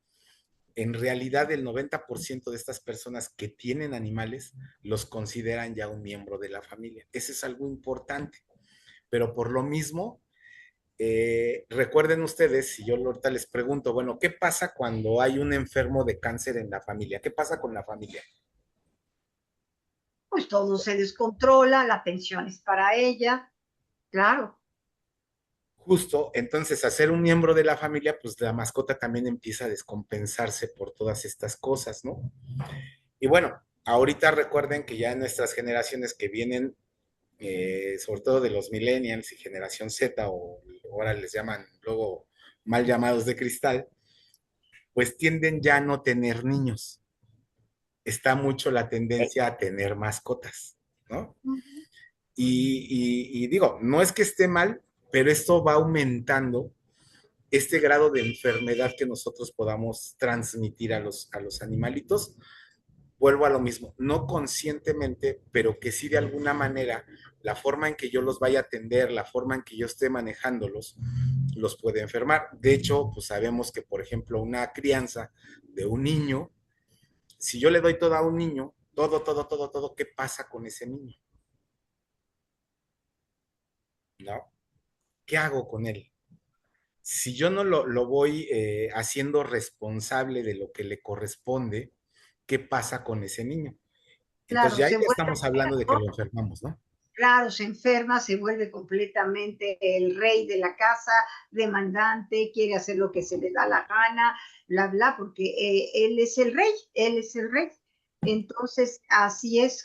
en realidad el 90% de estas personas que tienen animales los consideran ya un miembro de la familia. Eso es algo importante, pero por lo mismo, recuerden ustedes, si yo ahorita les pregunto, bueno, ¿qué pasa cuando hay un enfermo de cáncer en la familia? ¿Qué pasa con la familia? pues todo se descontrola, la atención es para ella, claro. Justo, entonces, hacer un miembro de la familia, pues la mascota también empieza a descompensarse por todas estas cosas, ¿no? Y bueno, ahorita recuerden que ya en nuestras generaciones que vienen, sobre todo de los millennials y generación Z, o ahora les llaman luego mal llamados de cristal, pues tienden ya a no tener niños. Está mucho la tendencia a tener mascotas, ¿no? Y digo, no es que esté mal, pero esto va aumentando este grado de enfermedad que nosotros podamos transmitir a los animalitos. Vuelvo a lo mismo, no conscientemente, pero que sí de alguna manera la forma en que yo los vaya a atender, la forma en que yo esté manejándolos, los puede enfermar. De hecho, pues sabemos que, por ejemplo, una crianza de un niño, si yo le doy todo a un niño, todo, ¿qué pasa con ese niño? ¿No? ¿Qué hago con él? Si yo no lo voy haciendo responsable de lo que le corresponde, ¿qué pasa con ese niño? Entonces Claro, ya ahí se ya vuelve, estamos hablando de que lo enfermamos, ¿no? claro, se enferma, se vuelve completamente el rey de la casa, demandante, quiere hacer lo que se le da la gana, bla, bla, porque él es el rey, él es el rey. Entonces, así es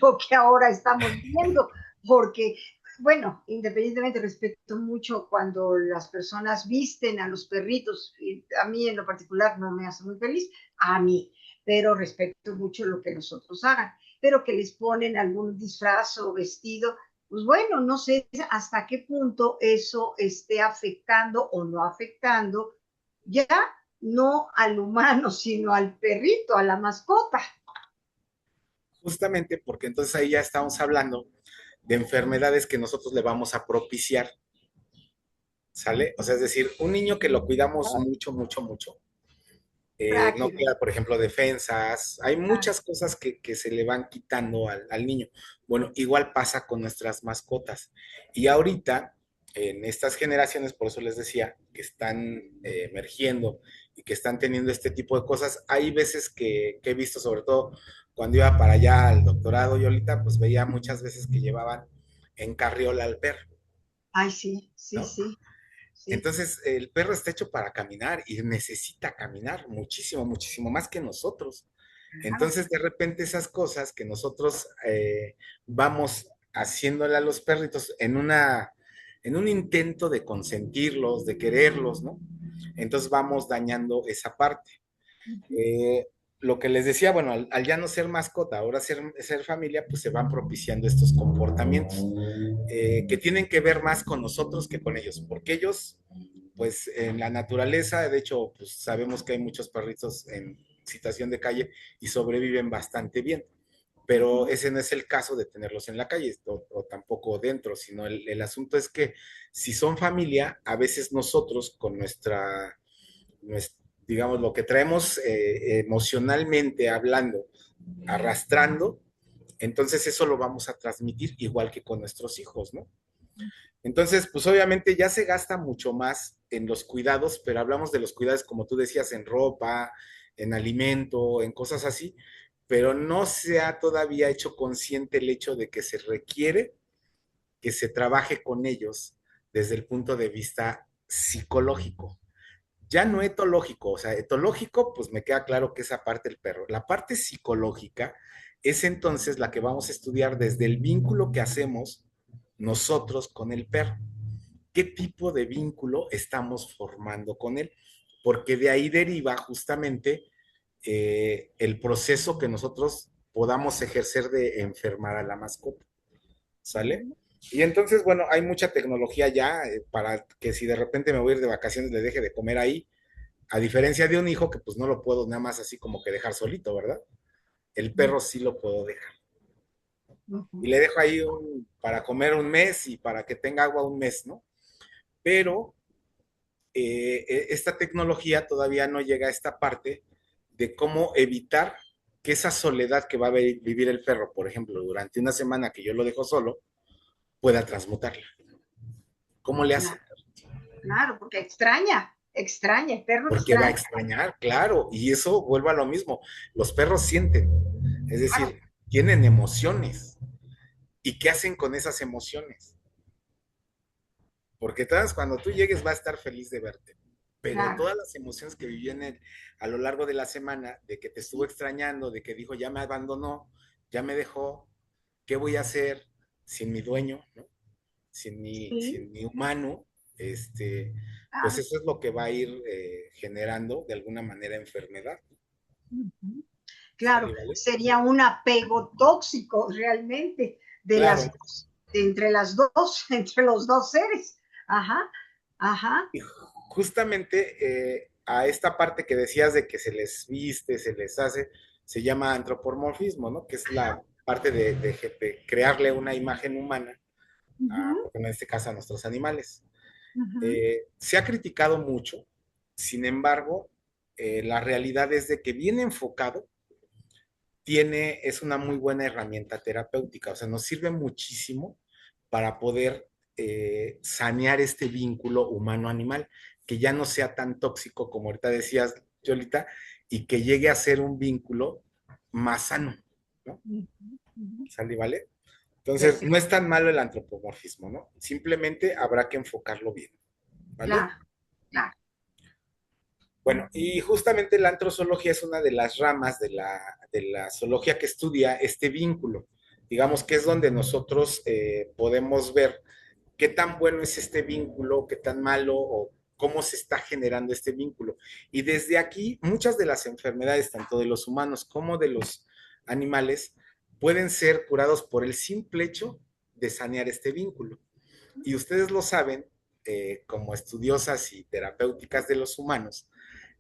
lo que ahora estamos viendo, porque, bueno, independientemente respeto mucho cuando las personas visten a los perritos, y a mí en lo particular no me hace muy feliz, a mí, pero respeto mucho lo que los otros hagan, pero que les ponen algún disfraz o vestido, pues bueno, no sé hasta qué punto eso esté afectando o no afectando ya no al humano, sino al perrito, a la mascota. Justamente porque entonces ahí ya estamos hablando de enfermedades que nosotros le vamos a propiciar, ¿sale? O sea, es decir, un niño que lo cuidamos mucho, no Frágil. queda, por ejemplo, defensas, hay muchas cosas que se le van quitando al niño. Bueno, igual pasa con nuestras mascotas. Y ahorita, en estas generaciones, por eso les decía, que están emergiendo y que están teniendo este tipo de cosas, hay veces que he visto, sobre todo cuando iba para allá al doctorado, y ahorita pues veía muchas veces que llevaban en carriola al perro, Ay, sí, sí, ¿no? sí, sí. Entonces, el perro está hecho para caminar y necesita caminar muchísimo más que nosotros. Claro. Entonces, de repente, esas cosas que nosotros vamos haciéndole a los perritos en un intento de consentirlos, de quererlos, ¿no? Entonces vamos dañando esa parte. Lo que les decía, bueno, al ya no ser mascota, ahora ser familia, pues se van propiciando estos comportamientos que tienen que ver más con nosotros que con ellos, porque ellos, pues en la naturaleza, de hecho, pues sabemos que hay muchos perritos en situación de calle y sobreviven bastante bien, pero ese no es el caso de tenerlos en la calle o tampoco dentro, sino el asunto es que si son familia, a veces nosotros con digamos, lo que traemos emocionalmente hablando, arrastrando, entonces eso lo vamos a transmitir igual que con nuestros hijos, ¿no? Entonces, pues obviamente ya se gasta mucho más en los cuidados, pero hablamos de los cuidados, como tú decías, en ropa, en alimento, en cosas así, pero no se ha todavía hecho consciente el hecho de que se requiere que se trabaje con ellos desde el punto de vista psicológico. Ya no etológico, o sea, etológico, pues me queda claro que esa parte del perro. La parte psicológica es entonces la que vamos a estudiar desde el vínculo que hacemos nosotros con el perro. ¿Qué tipo de vínculo estamos formando con él? Porque de ahí deriva justamente el proceso que nosotros podamos ejercer de enfermar a la mascota. ¿Sale? Y entonces, bueno, hay mucha tecnología ya para que si de repente me voy a ir de vacaciones le deje de comer ahí, a diferencia de un hijo que pues no lo puedo nada más así como que dejar solito, ¿verdad? El perro sí lo puedo dejar. Y le dejo ahí para comer un mes y para que tenga agua un mes, ¿no? Pero esta tecnología todavía no llega a esta parte de cómo evitar que esa soledad que va a vivir el perro, por ejemplo, durante una semana que yo lo dejo solo, pueda transmutarla. ¿Cómo le hace? Claro, claro, porque extraña, el perro Porque va a extraña. extrañar, claro, y eso vuelve a lo mismo. Los perros sienten, es Claro, decir, tienen emociones. ¿Y qué hacen con esas emociones? Porque todas, cuando tú llegues va a estar feliz de verte, pero claro. todas las emociones que vivió a lo largo de la semana, de que te estuvo extrañando, de que dijo, ya me abandonó, ya me dejó, ¿qué voy a hacer sin mi dueño, ¿no? Sí, sin mi humano? Este, pues claro. eso es lo que va a ir generando de alguna manera enfermedad. Ujú. Claro, ¿Sale, vale? sería un apego tóxico realmente de Claro. las dos, entre las dos, entre los dos seres. Ajá, ajá. Y justamente a esta parte que decías de que se les viste, se les hace, se llama antropomorfismo, ¿no? Que es la parte de crearle una imagen humana, Ujú, en este caso a nuestros animales. ujú. Se ha criticado mucho, sin embargo, la realidad es de que bien enfocado, es una muy buena herramienta terapéutica, o sea, nos sirve muchísimo para poder sanear este vínculo humano-animal, que ya no sea tan tóxico como ahorita decías, Yolita, y que llegue a ser un vínculo más sano, ¿no? Ujú, ujú. ¿Sale, vale? Entonces, Perfecto, no es tan malo el antropomorfismo, ¿no? Simplemente habrá que enfocarlo bien, ¿vale? claro, claro. Bueno, y justamente la antrozoología es una de las ramas de la zoología que estudia este vínculo. Digamos que es donde nosotros podemos ver qué tan bueno es este vínculo, qué tan malo o cómo se está generando este vínculo. Y desde aquí, muchas de las enfermedades, tanto de los humanos como de los animales, pueden ser curados por el simple hecho de sanear este vínculo. Y ustedes lo saben, como estudiosas y terapéuticas de los humanos,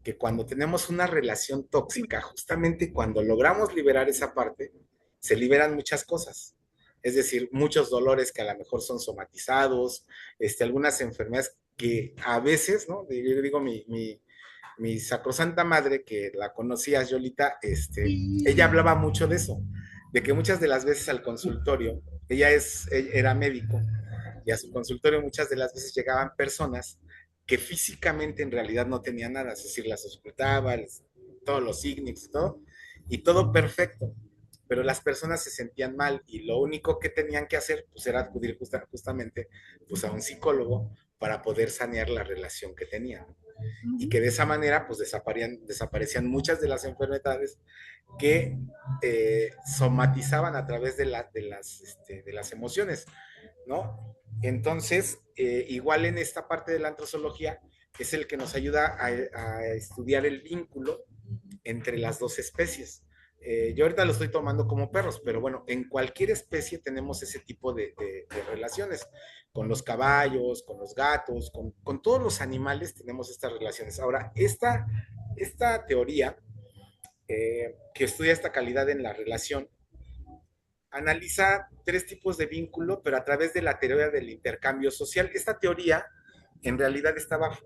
que cuando tenemos una relación tóxica, justamente cuando logramos liberar esa parte, se liberan muchas cosas. Es decir, muchos dolores que a lo mejor son somatizados, algunas enfermedades que a veces, ¿no? Yo digo, mi sacrosanta madre, que la conocías, Yolita, ella hablaba mucho de eso, de que muchas de las veces al consultorio, ella era médico, y a su consultorio muchas de las veces llegaban personas que físicamente en realidad no tenían nada, es decir, las auscultaba, todos los signos, y todo perfecto, pero las personas se sentían mal y lo único que tenían que hacer pues era acudir justamente pues a un psicólogo para poder sanear la relación que tenían. Y Ujú. que de esa manera pues desaparecían muchas de las enfermedades que somatizaban a través de las emociones, ¿no? Entonces, igual en esta parte de la antrozoología es el que nos ayuda a estudiar el vínculo entre las dos especies. Yo ahorita lo estoy tomando como perros, pero bueno, en cualquier especie tenemos ese tipo de relaciones. Con los caballos, con los gatos, con todos los animales tenemos estas relaciones. Ahora, esta teoría que estudia esta calidad en la relación analiza tres tipos de vínculo, pero a través de la teoría del intercambio social. Esta teoría en realidad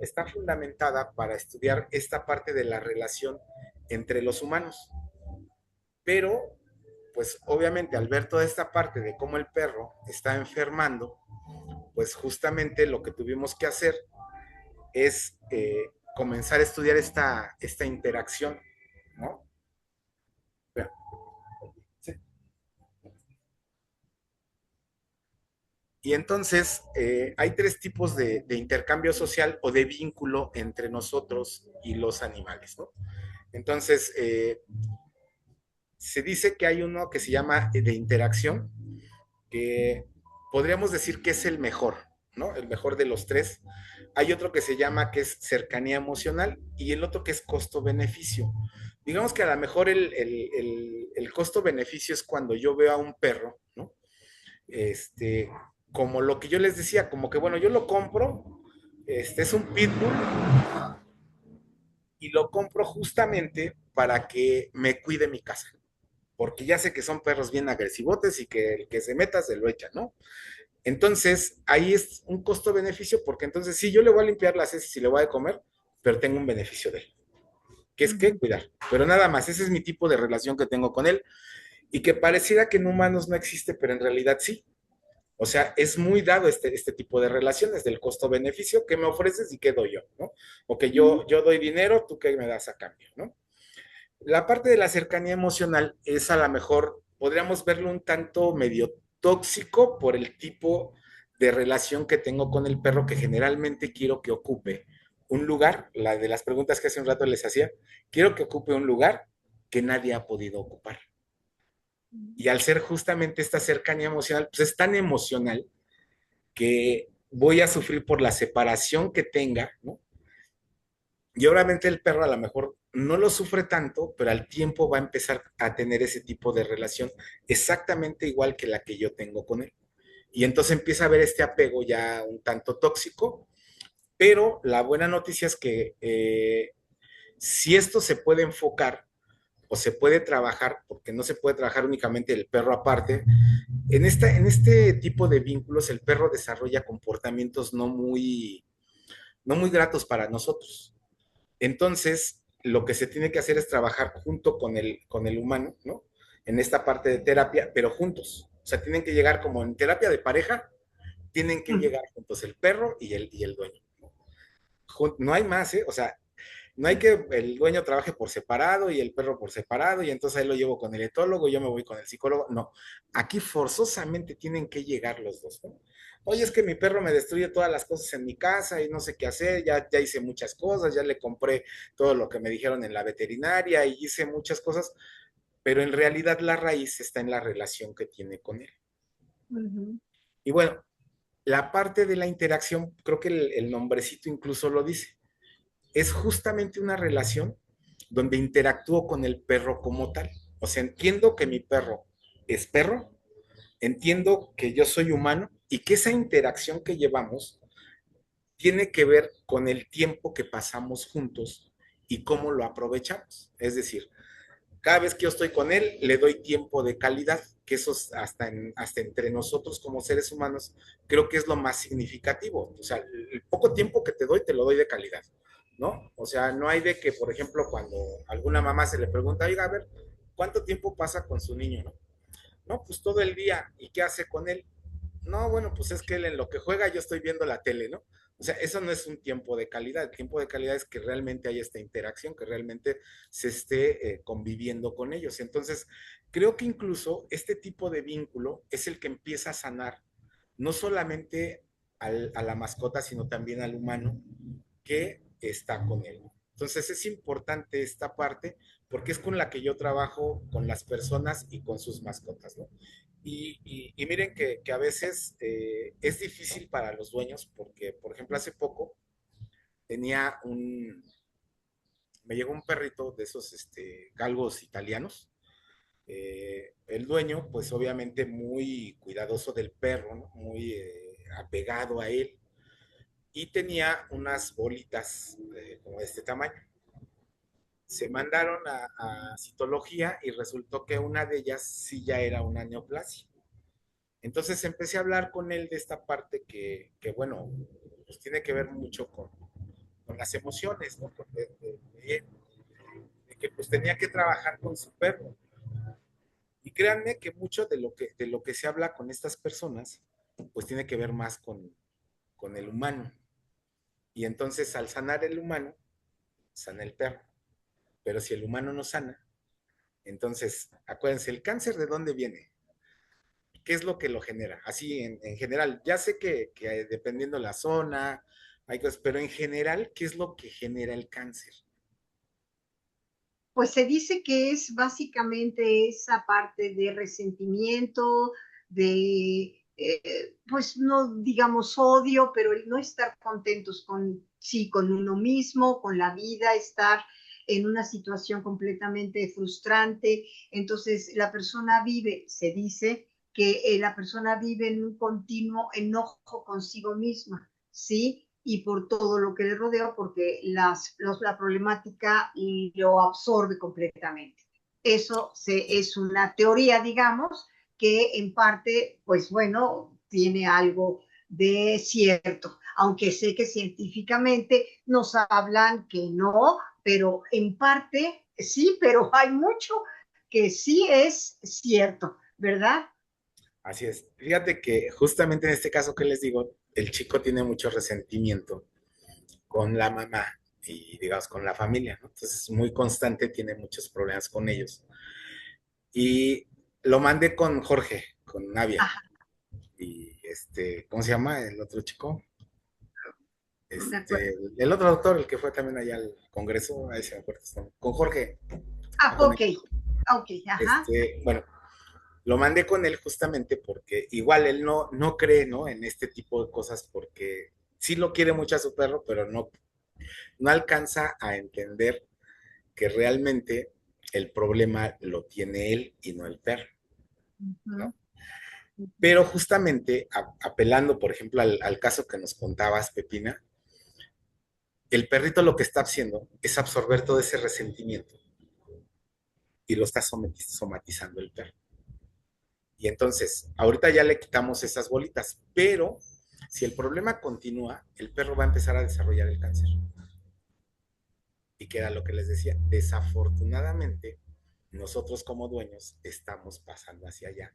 está fundamentada para estudiar esta parte de la relación entre los humanos. Pero, pues obviamente al ver toda esta parte de cómo el perro está enfermando, pues justamente lo que tuvimos que hacer es comenzar a estudiar esta interacción, ¿no? Sí. Y entonces hay tres tipos de intercambio social o de vínculo entre nosotros y los animales, ¿no? Entonces, se dice que hay uno que se llama de interacción, que podríamos decir que es el mejor, ¿no? El mejor de los tres. Hay otro que se llama que es cercanía emocional y el otro que es costo-beneficio. Digamos que a lo mejor el costo-beneficio es cuando yo veo a un perro, ¿no? Este, como lo que yo les decía, como que bueno, yo lo compro, es un pitbull y lo compro justamente para que me cuide mi casa, porque ya sé que son perros bien agresivotes y que el que se meta se lo echa, ¿no? Entonces, ahí es un costo-beneficio, porque entonces sí, yo le voy a limpiar las heces y le voy a comer, pero tengo un beneficio de él, que es que Ujú. cuidar. Pero nada más, ese es mi tipo de relación que tengo con él y que pareciera que en humanos no existe, pero en realidad sí. O sea, es muy dado este tipo de relaciones del costo-beneficio, que me ofreces y qué doy yo, ¿no? O que Ujú. yo doy dinero, tú qué me das a cambio, ¿no? La parte de la cercanía emocional es a lo mejor, podríamos verlo un tanto medio tóxico por el tipo de relación que tengo con el perro, que generalmente quiero que ocupe un lugar, la de las preguntas que hace un rato les hacía, quiero que ocupe un lugar que nadie ha podido ocupar. Y al ser justamente esta cercanía emocional, pues es tan emocional que voy a sufrir por la separación que tenga, ¿no? Y obviamente el perro a lo mejor no lo sufre tanto, pero al tiempo va a empezar a tener ese tipo de relación exactamente igual que la que yo tengo con él. Y entonces empieza a haber este apego ya un tanto tóxico, pero la buena noticia es que si esto se puede enfocar o se puede trabajar, porque no se puede trabajar únicamente el perro aparte, en este tipo de vínculos el perro desarrolla comportamientos no muy gratos para nosotros. Entonces, lo que se tiene que hacer es trabajar junto con el humano, ¿no? En esta parte de terapia, pero juntos. O sea, tienen que llegar como en terapia de pareja, tienen que Ujú. llegar juntos el perro y el dueño. No hay más, ¿eh? O sea, no hay que el dueño trabaje por separado y el perro por separado y entonces ahí lo llevo con el etólogo y yo me voy con el psicólogo. No, aquí forzosamente tienen que llegar los dos, ¿no? Oye, es que mi perro me destruye todas las cosas en mi casa y no sé qué hacer, ya hice muchas cosas, ya le compré todo lo que me dijeron en la veterinaria y hice muchas cosas, pero en realidad la raíz está en la relación que tiene con él. Ujú. Y bueno, la parte de la interacción, creo que el nombrecito incluso lo dice, es justamente una relación donde interactúo con el perro como tal. O sea, entiendo que mi perro es perro, entiendo que yo soy humano y que esa interacción que llevamos tiene que ver con el tiempo que pasamos juntos y cómo lo aprovechamos. Es decir, cada vez que yo estoy con él, le doy tiempo de calidad, que eso es hasta entre nosotros como seres humanos, creo que es lo más significativo. O sea, el poco tiempo que te doy, te lo doy de calidad, ¿no? O sea, no hay de que, por ejemplo, cuando alguna mamá se le pregunta, oiga, a ver, ¿cuánto tiempo pasa con su niño, no? No, pues todo el día. ¿Y qué hace con él? No, bueno, pues es que él en lo que juega yo estoy viendo la tele, ¿no? O sea, eso no es un tiempo de calidad. El tiempo de calidad es que realmente hay esta interacción, que realmente se esté conviviendo con ellos. Entonces, creo que incluso este tipo de vínculo es el que empieza a sanar no solamente a la mascota, sino también al humano que está con él. Entonces es importante esta parte porque es con la que yo trabajo con las personas y con sus mascotas, ¿no? Y miren que, a veces es difícil para los dueños porque, por ejemplo, hace poco tenía me llegó un perrito de esos galgos italianos. El dueño, pues obviamente muy cuidadoso del perro, ¿no? Muy apegado a él, y tenía unas bolitas como de este tamaño. Se mandaron a citología y resultó que una de ellas sí ya era una neoplasia. Entonces empecé a hablar con él de esta parte bueno, pues tiene que ver mucho con las emociones, ¿no? De que pues tenía que trabajar con su perro. Y créanme que mucho de lo que se habla con estas personas, pues tiene que ver más con el humano. Y entonces al sanar el humano, sana el perro. Pero si el humano no sana, entonces, acuérdense, ¿el cáncer de dónde viene? ¿Qué es lo que lo genera? Así en general, ya sé que dependiendo la zona, hay cosas, pero en general, ¿qué es lo que genera el cáncer? Pues se dice que es básicamente esa parte de resentimiento, de, pues no digamos odio, pero el no estar contentos con, sí, con uno mismo, con la vida, estar en una situación completamente frustrante. Entonces la persona vive, se dice que la persona vive en un continuo enojo consigo misma, ¿sí? Y por todo lo que le rodea, porque la problemática lo absorbe completamente. Es una teoría, digamos, que en parte, pues bueno, tiene algo de cierto, aunque sé que científicamente nos hablan que no, pero en parte sí, pero hay mucho que sí es cierto, ¿verdad? Así es. Fíjate que justamente en este caso que les digo, el chico tiene mucho resentimiento con la mamá y, digamos, con la familia, ¿no? Entonces, es muy constante, tiene muchos problemas con ellos. Y lo mandé con Jorge, con Navia. Ajá, Y ¿cómo se llama el otro chico? de acuerdo. El otro doctor, el que fue también allá al Congreso, ahí se me acuerda, con Jorge, Ah, con ok, él. ok, ajá. Bueno, lo mandé con él justamente porque igual él no cree, ¿no? En este tipo de cosas porque sí lo quiere mucho a su perro, pero no alcanza a entender que realmente el problema lo tiene él y no el perro, Ujú, ¿no? Pero justamente apelando, por ejemplo, al caso que nos contabas, Pepina, el perrito lo que está haciendo es absorber todo ese resentimiento y lo está somatizando el perro. Y entonces, ahorita ya le quitamos esas bolitas, pero si el problema continúa, el perro va a empezar a desarrollar el cáncer. Y queda lo que les decía, desafortunadamente, nosotros como dueños estamos pasando hacia allá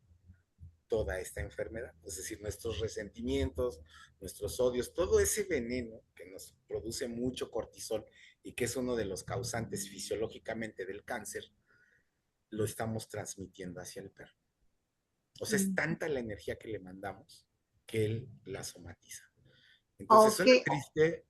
toda esta enfermedad, es decir, nuestros resentimientos, nuestros odios, todo ese veneno que nos produce mucho cortisol y que es uno de los causantes fisiológicamente del cáncer, lo estamos transmitiendo hacia el perro. O sea, es ujú. tanta la energía que le mandamos que él la somatiza. Entonces, Ok, suena triste,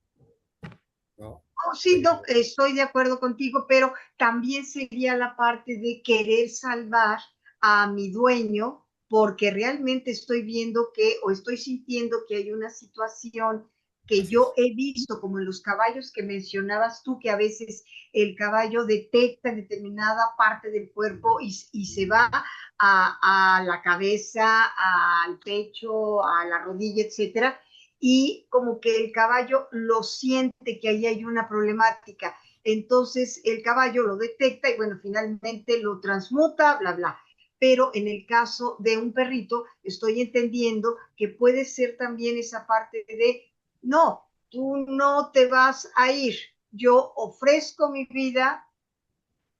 ¿no? oh, sí, Pero no, estoy de acuerdo contigo, pero también sería la parte de querer salvar a mi dueño porque realmente estoy viendo que o estoy sintiendo que hay una situación que así yo es. he visto, como en los caballos que mencionabas tú, que a veces el caballo detecta determinada parte del cuerpo y se va a la cabeza, al pecho, a la rodilla, etcétera, y como que el caballo lo siente que ahí hay una problemática. Entonces el caballo lo detecta y bueno, finalmente lo transmuta, bla, bla. Pero en el caso de un perrito, estoy entendiendo que puede ser también esa parte de, no, tú no te vas a ir, yo ofrezco mi vida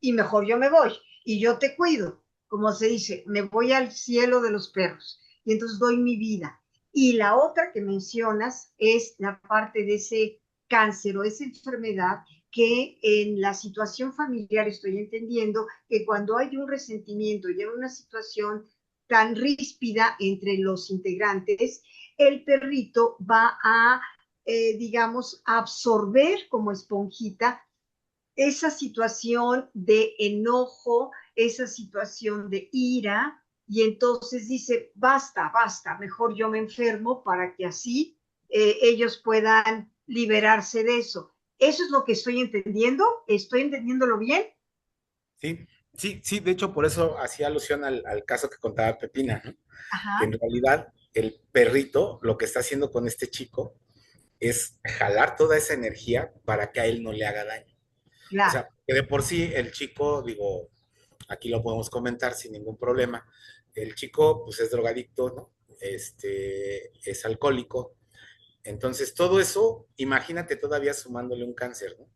y mejor yo me voy y yo te cuido, como se dice, me voy al cielo de los perros y entonces doy mi vida. Y la otra que mencionas es la parte de ese cáncer o esa enfermedad que en la situación familiar estoy entendiendo que cuando hay un resentimiento y hay una situación tan ríspida entre los integrantes, el perrito va a, digamos, absorber como esponjita esa situación de enojo, esa situación de ira, y entonces dice, basta, basta, mejor yo me enfermo para que así ellos puedan liberarse de eso. ¿Eso es lo que estoy entendiendo? ¿Estoy entendiéndolo bien? Sí, sí, sí, de hecho por eso hacía alusión al caso que contaba Pepina, ¿no? Que Ajá, en realidad el perrito lo que está haciendo con este chico es jalar toda esa energía para que a él no le haga daño. O claro. sea, que de por sí el chico, digo, aquí lo podemos comentar sin ningún problema, el chico pues es drogadicto, ¿no? Es alcohólico. Entonces todo eso, imagínate todavía sumándole un cáncer, ¿no?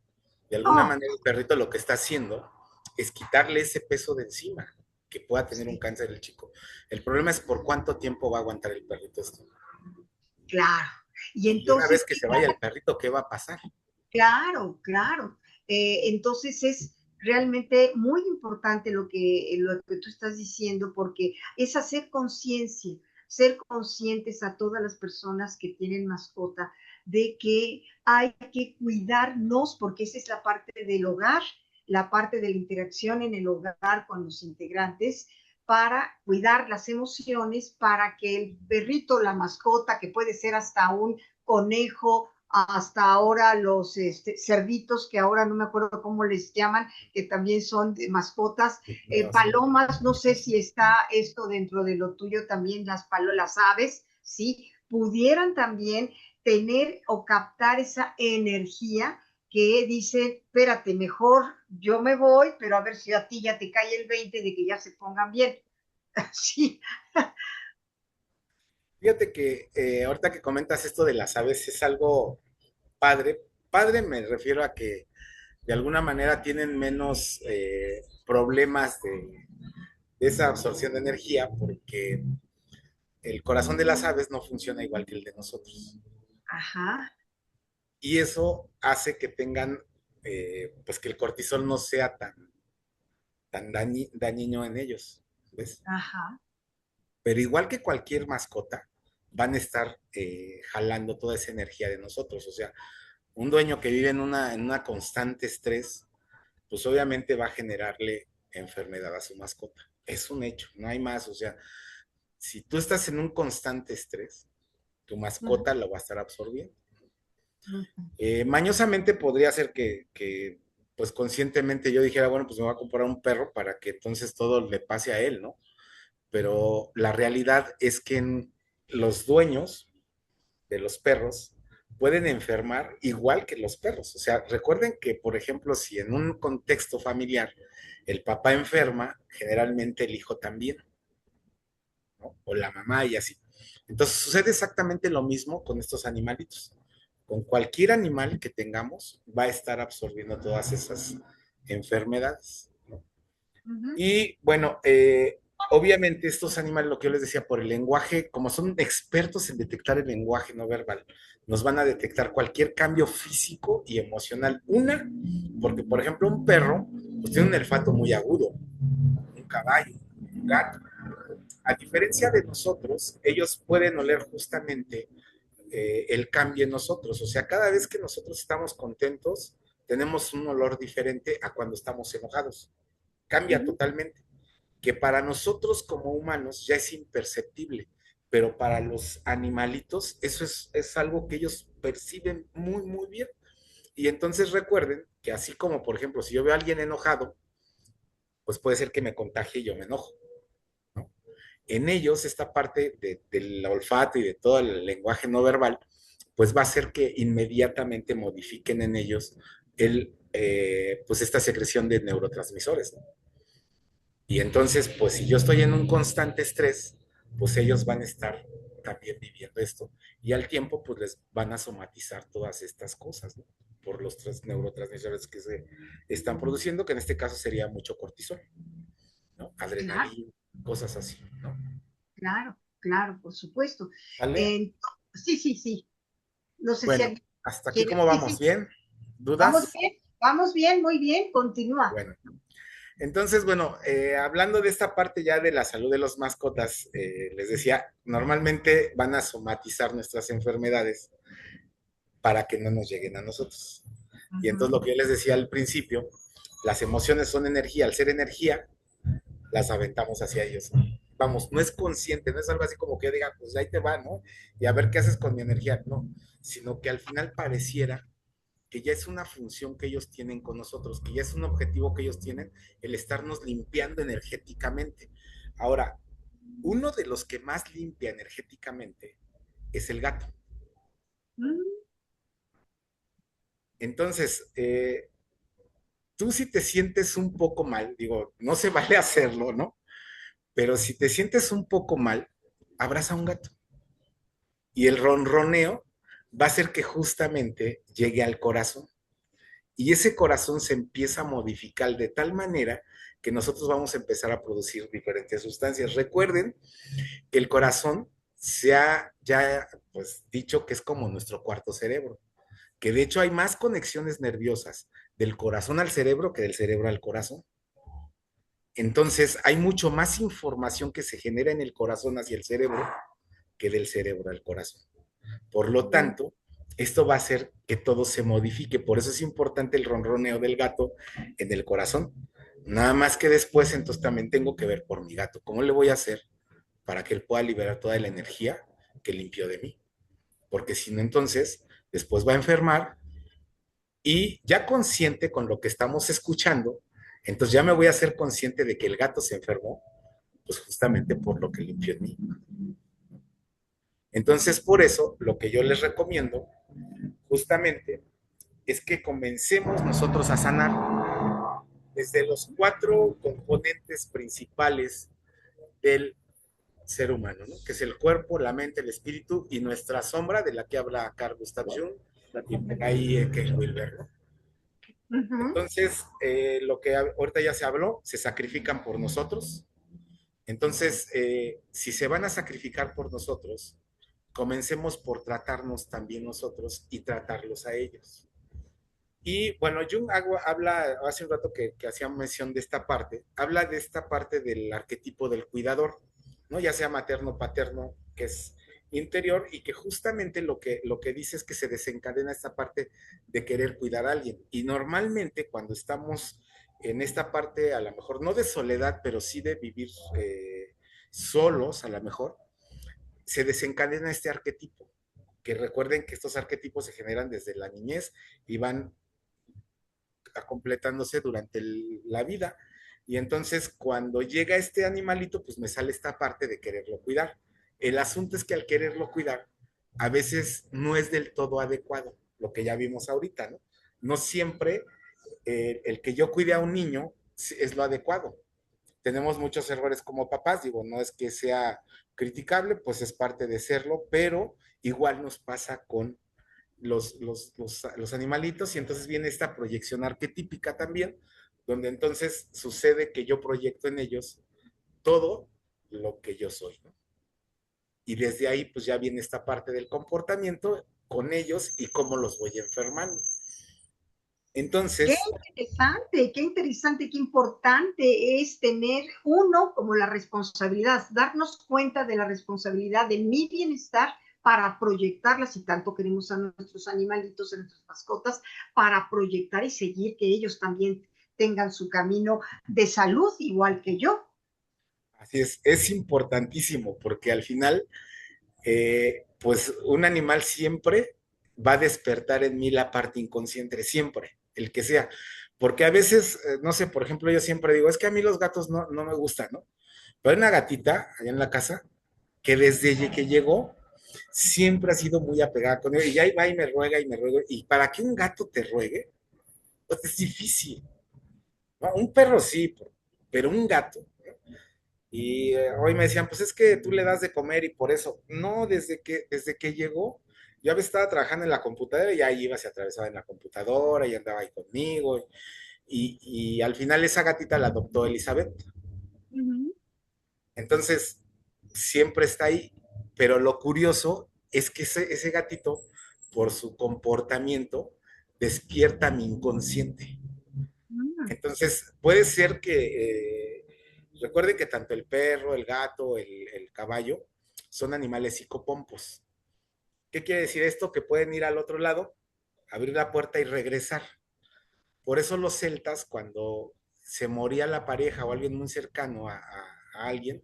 De alguna Oh, manera el perrito lo que está haciendo es quitarle ese peso de encima, que pueda tener un sí, cáncer el chico. El problema es por cuánto tiempo va a aguantar el perrito esto. claro. Y Y una vez entonces, que se vaya el perrito, ¿qué va a pasar? claro, claro. Entonces es realmente muy importante lo que tú estás diciendo porque es hacer conciencia, ser conscientes a todas las personas que tienen mascota de que hay que cuidarnos porque esa es la parte del hogar, la parte de la interacción en el hogar con los integrantes para cuidar las emociones, para que el perrito, la mascota, que puede ser hasta un conejo, hasta ahora los cerditos, que ahora no me acuerdo cómo les llaman, que también son de mascotas, No, sí. palomas, no sé si está esto dentro de lo tuyo también, las aves, ¿sí? Pudieran también tener o captar esa energía que dice, espérate, mejor yo me voy, pero a ver si a ti ya te cae el 20 de que ya se pongan bien. Sí, Fíjate que ahorita que comentas esto de las aves es algo padre. Padre me refiero a que de alguna manera tienen menos problemas de esa absorción de energía porque el corazón de las aves no funciona igual que el de nosotros. ajá, Y eso hace que tengan, pues que el cortisol no sea tan dañino en ellos, ¿ves? ajá. Pero igual que cualquier mascota, van a estar jalando toda esa energía de nosotros. O sea, un dueño que vive en una constante estrés, pues obviamente va a generarle enfermedad a su mascota. Es un hecho, no hay más. O sea, si tú estás en un constante estrés, tu Uh -huh, mascota lo va a estar absorbiendo. uh -huh. Mañosamente podría ser que, pues conscientemente yo dijera, bueno, pues me voy a comprar un perro para que entonces todo le pase a él, ¿no? Pero la realidad es que los dueños de los perros pueden enfermar igual que los perros. O sea, recuerden que, por ejemplo, si en un contexto familiar el papá enferma, generalmente el hijo también, ¿no? O la mamá y así. Entonces sucede exactamente lo mismo con estos animalitos. Con cualquier animal que tengamos va a estar absorbiendo todas esas enfermedades, ¿no? Uh -huh. Y bueno, obviamente estos animales, lo que yo les decía, por el lenguaje, como son expertos en detectar el lenguaje no verbal, nos van a detectar cualquier cambio físico y emocional. Una, porque por ejemplo un perro, pues tiene un olfato muy agudo, un caballo, un gato. A diferencia de nosotros, ellos pueden oler justamente el cambio en nosotros. O sea, cada vez que nosotros estamos contentos, tenemos un olor diferente a cuando estamos enojados. Uh Cambia -huh. totalmente, que para nosotros como humanos ya es imperceptible, pero para los animalitos eso es algo que ellos perciben muy, muy bien. Y entonces recuerden que así como, por ejemplo, si yo veo a alguien enojado, pues puede ser que me contagie y yo me enojo, ¿no? En ellos esta parte del olfato y de todo el lenguaje no verbal, pues va a hacer que inmediatamente modifiquen en ellos pues esta secreción de neurotransmisores, ¿no? Y entonces, pues si yo estoy en un constante estrés, pues ellos van a estar también viviendo esto. Y al tiempo, pues les van a somatizar todas estas cosas, ¿no? Por los tres neurotransmisores que se están produciendo, que en este caso sería mucho cortisol, ¿no? Claro, Adrenalina, cosas así, ¿no? claro, claro, por supuesto. ¿Vale? Eh, sí, sí, sí. No sé si Bueno, alguien hasta aquí quiere. cómo Sí, vamos, sí. ¿bien? ¿Dudas? Vamos bien, muy bien. Continúa. Bueno. Entonces, bueno, hablando de esta parte ya de la salud de los mascotas, les decía, normalmente van a somatizar nuestras enfermedades para que no nos lleguen a nosotros. Y entonces lo que yo les decía al principio, las emociones son energía, al ser energía, las aventamos hacia ellos. Vamos, no es consciente, no es algo así como que yo diga, pues ahí te va, ¿no? Y a ver qué haces con mi energía, no, sino que al final pareciera que ya es una función que ellos tienen con nosotros, que ya es un objetivo que ellos tienen, el estarnos limpiando energéticamente. Ahora, uno de los que más limpia energéticamente es el gato. Entonces, tú si te sientes un poco mal, digo, no se vale hacerlo, ¿no? Pero si te sientes un poco mal, abraza a un gato. Y el ronroneo va a hacer que justamente llegue al corazón. Y ese corazón se empieza a modificar de tal manera que nosotros vamos a empezar a producir diferentes sustancias. Recuerden que el corazón se ha ya pues dicho que es como nuestro cuarto cerebro, que de hecho hay más conexiones nerviosas del corazón al cerebro que del cerebro al corazón. Entonces hay mucho más información que se genera en el corazón hacia el cerebro que del cerebro al corazón. Por lo tanto, esto va a hacer que todo se modifique. Por eso es importante el ronroneo del gato en el corazón. Nada más que después, entonces también tengo que ver por mi gato. ¿Cómo le voy a hacer para que él pueda liberar toda la energía que limpió de mí? Porque si no, entonces, después va a enfermar y ya consciente con lo que estamos escuchando, entonces ya me voy a hacer consciente de que el gato se enfermó, pues justamente por lo que limpió en mí. Entonces, por eso, lo que yo les recomiendo justamente es que comencemos nosotros a sanar desde los 4 componentes principales del ser humano, ¿no? Que es el cuerpo, la mente, el espíritu y nuestra sombra, de la que habla Carl Gustav Jung y por ahí Ken Wilber, ¿no? Entonces, lo que ahorita ya se habló, se sacrifican por nosotros. Entonces, si se van a sacrificar por nosotros, comencemos por tratarnos también nosotros y tratarlos a ellos. Y bueno, Jung habla, hace un rato que hacía mención de esta parte, habla de esta parte del arquetipo del cuidador, ¿no? Ya sea materno, paterno, que es interior y que justamente lo que dice es que se desencadena esta parte de querer cuidar a alguien. Y normalmente cuando estamos en esta parte, a lo mejor no de soledad, pero sí de vivir solos, a lo mejor, se desencadena este arquetipo. Que recuerden que estos arquetipos se generan desde la niñez y van completándose durante la vida. Y entonces cuando llega este animalito, pues me sale esta parte de quererlo cuidar. El asunto es que al quererlo cuidar, a veces no es del todo adecuado, lo que ya vimos ahorita, ¿no? No siempre el que yo cuide a un niño es lo adecuado. Tenemos muchos errores como papás, digo, no es que sea criticable, pues es parte de serlo, pero igual nos pasa con los animalitos y entonces viene esta proyección arquetípica también, donde entonces sucede que yo proyecto en ellos todo lo que yo soy, ¿no? Y desde ahí pues ya viene esta parte del comportamiento con ellos y cómo los voy enfermando. Entonces, qué interesante, qué importante es tener uno como la responsabilidad, darnos cuenta de la responsabilidad de mi bienestar para proyectarla, si tanto queremos a nuestros animalitos, a nuestras mascotas, para proyectar y seguir que ellos también tengan su camino de salud igual que yo. así es importantísimo porque al final, pues un animal siempre va a despertar en mí la parte inconsciente, siempre, el que sea. Porque a veces, no sé, por ejemplo, yo siempre digo, es que a mí los gatos no me gustan, ¿no? Pero hay una gatita allá en la casa que desde que llegó siempre ha sido muy apegada con él y ahí va y me ruega. Y para que un gato te ruegue, pues es difícil, ¿no? Un perro sí, pero un gato. Y hoy me decían, pues es que tú le das de comer y por eso. No, desde que llegó, yo había estado trabajando en la computadora y ahí iba, se atravesaba en la computadora y andaba ahí conmigo. Y al final esa gatita la adoptó Elizabeth. Entonces, siempre está ahí. Pero lo curioso es que ese gatito, por su comportamiento, despierta mi inconsciente. Entonces, puede ser que, recuerden que tanto el perro, el gato, el caballo, son animales psicopompos. ¿Qué quiere decir esto? Que pueden ir al otro lado, abrir la puerta y regresar. Por eso los celtas, cuando se moría la pareja o alguien muy cercano a alguien,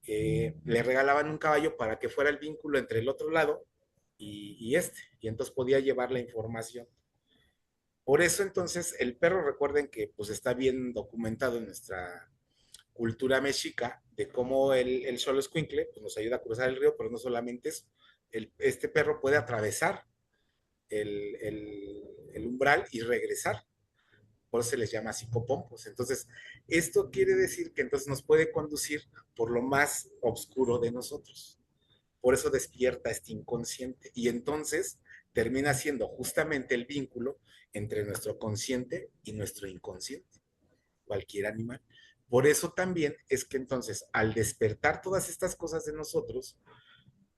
le regalaban un caballo para que fuera el vínculo entre el otro lado y entonces podía llevar la información. Por eso entonces el perro, recuerden que pues está bien documentado en nuestra cultura mexica de cómo el Xoloescuincle pues, nos ayuda a cruzar el río, pero no solamente eso, este perro puede atravesar el umbral y regresar, por eso se les llama psicopompos. Entonces, esto quiere decir que entonces nos puede conducir por lo más oscuro de nosotros. Por eso despierta este inconsciente y entonces termina siendo justamente el vínculo entre nuestro consciente y nuestro inconsciente, cualquier animal. Por eso también es que entonces al despertar todas estas cosas de nosotros,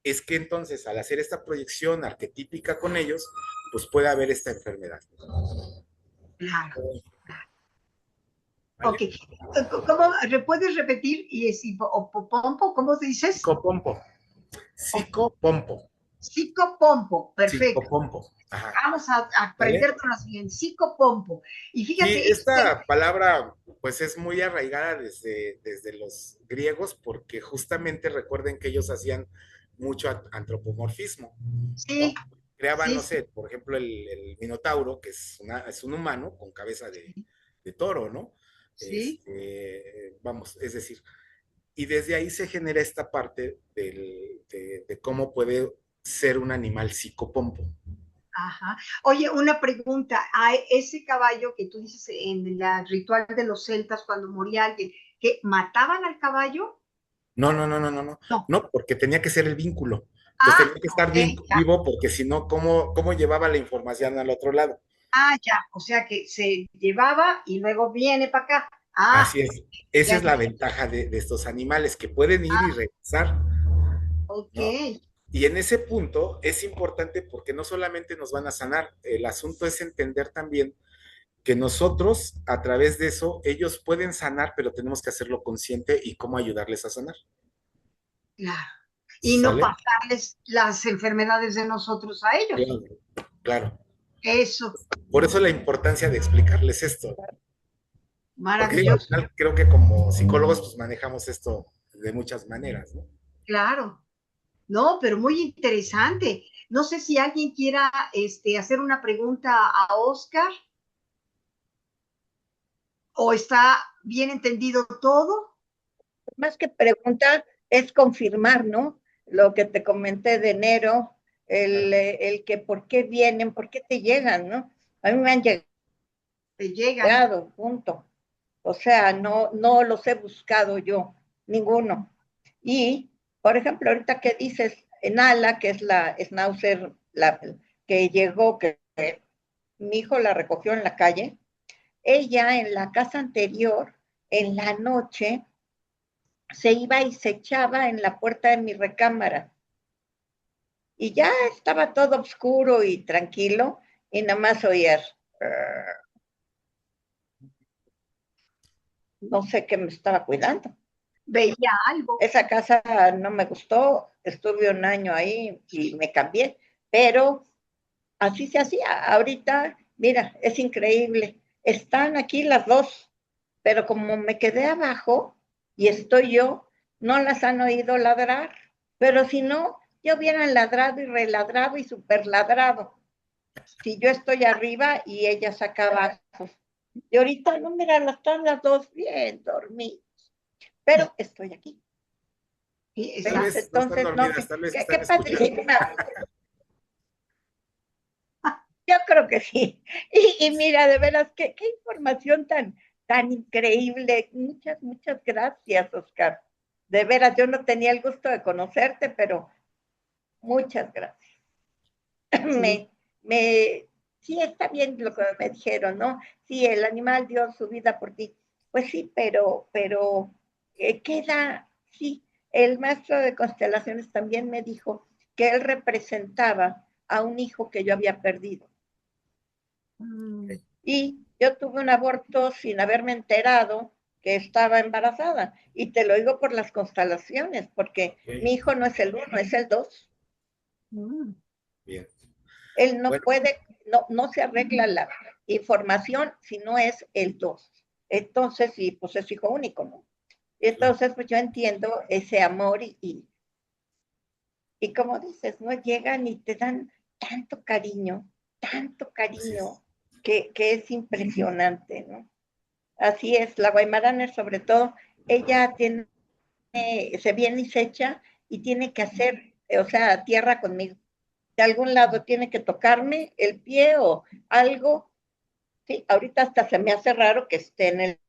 es que entonces al hacer esta proyección arquetípica con ellos, pues puede haber esta enfermedad. Claro. ¿Vale? Ok. ¿Cómo, puedes repetir? Y es pompo, ¿cómo se dice? Psicopompo. Psicopompo. Psicopompo, perfecto. Psicopompo. Ajá. Vamos a ¿Vale? aprendérnoslas bien. Psicopompo. Y Sí, fíjate, esta palabra pues es muy arraigada desde los griegos porque justamente recuerden que ellos hacían mucho antropomorfismo, sí, ¿no? Creaban, sí, no sí, sé, por ejemplo, el minotauro, que es un humano con cabeza de toro, ¿no? sí. Vamos, es decir, y desde ahí se genera esta parte de cómo puede ser un animal psicopompo. Ajá. Oye, una pregunta. ¿A ese caballo que tú dices en el ritual de los celtas cuando moría alguien, que mataban al caballo? No, no, no, no, no, no, No. no, porque tenía que ser el vínculo. Entonces Ah, tenía que estar ok, ya. vivo porque si no, ¿cómo llevaba la información al otro lado? Ah, ya. O sea que se llevaba y luego viene para acá. Ah, Así es. Esa ya, es la ya. ventaja de estos animales, que pueden ir y Ah, regresar, ok. ¿no? Y en ese punto es importante porque no solamente nos van a sanar, el asunto es entender también que nosotros, a través de eso, ellos pueden sanar, pero tenemos que hacerlo consciente y cómo ayudarles a sanar. Claro. Y no ¿Sale? pasarles las enfermedades de nosotros a ellos. Claro, claro. Eso, Por eso la importancia de explicarles esto. Porque digo, al maravilloso. final creo que como psicólogos pues manejamos esto de muchas maneras, ¿no? Claro. No, pero muy interesante. No sé si alguien quiera hacer una pregunta a Oscar o está bien entendido todo. Más que preguntar, es confirmar, ¿no? Lo que te comenté de enero, Claro. el que por qué vienen, por qué te llegan, ¿no? A mí me han Te llegan. llegado, punto. O sea, no los he buscado yo, ninguno. Y, por ejemplo, ahorita que dices, Enala, que es la Schnauzer, que llegó, que mi hijo la recogió en la calle, ella en la casa anterior, en la noche, se iba y se echaba en la puerta de mi recámara. Y ya estaba todo oscuro y tranquilo, y nada más oías, no sé qué me estaba cuidando. Veía algo. Esa casa no me gustó, estuve un año ahí y me cambié, pero así se hacía. Ahorita, mira, es increíble. Están aquí las dos, pero como me quedé abajo y estoy yo, no las han oído ladrar. Pero si no, ya hubieran ladrado y reladrado y superladrado. Si yo estoy arriba y ellas acá abajo. Y ahorita, no, mira, están las dos bien dormidas, pero estoy aquí. Sí, Tal ¿Ves? vez no están Entonces, no, dormidas, tal vez qué están escuchando. padrísima. Yo creo que sí. Y mira, de veras, qué información tan increíble. Muchas gracias, Oscar. De veras, yo no tenía el gusto de conocerte, pero muchas gracias. sí, Me, me, sí, está bien lo que me dijeron, ¿no? Sí, el animal dio su vida por ti. Pues sí, pero queda, sí. El maestro de constelaciones también me dijo que él representaba a un hijo que yo había perdido. mm, Y Yo tuve un aborto sin haberme enterado que estaba embarazada. Y te lo digo por las constelaciones, porque mi hijo no es el 1, es el 2. Bien. Él no Bueno, puede, no se arregla la información si no es el 2. Entonces, y pues es hijo único, ¿no? Entonces, pues yo entiendo ese amor y como dices, no llegan y te dan tanto así es. cariño, que es impresionante, ¿no? Así es, la Guaymarana sobre todo, ella tiene, se viene y se echa y tiene que hacer, o sea, tierra conmigo. De algún lado tiene que tocarme el pie o algo. Sí, ahorita hasta se me hace raro que esté en el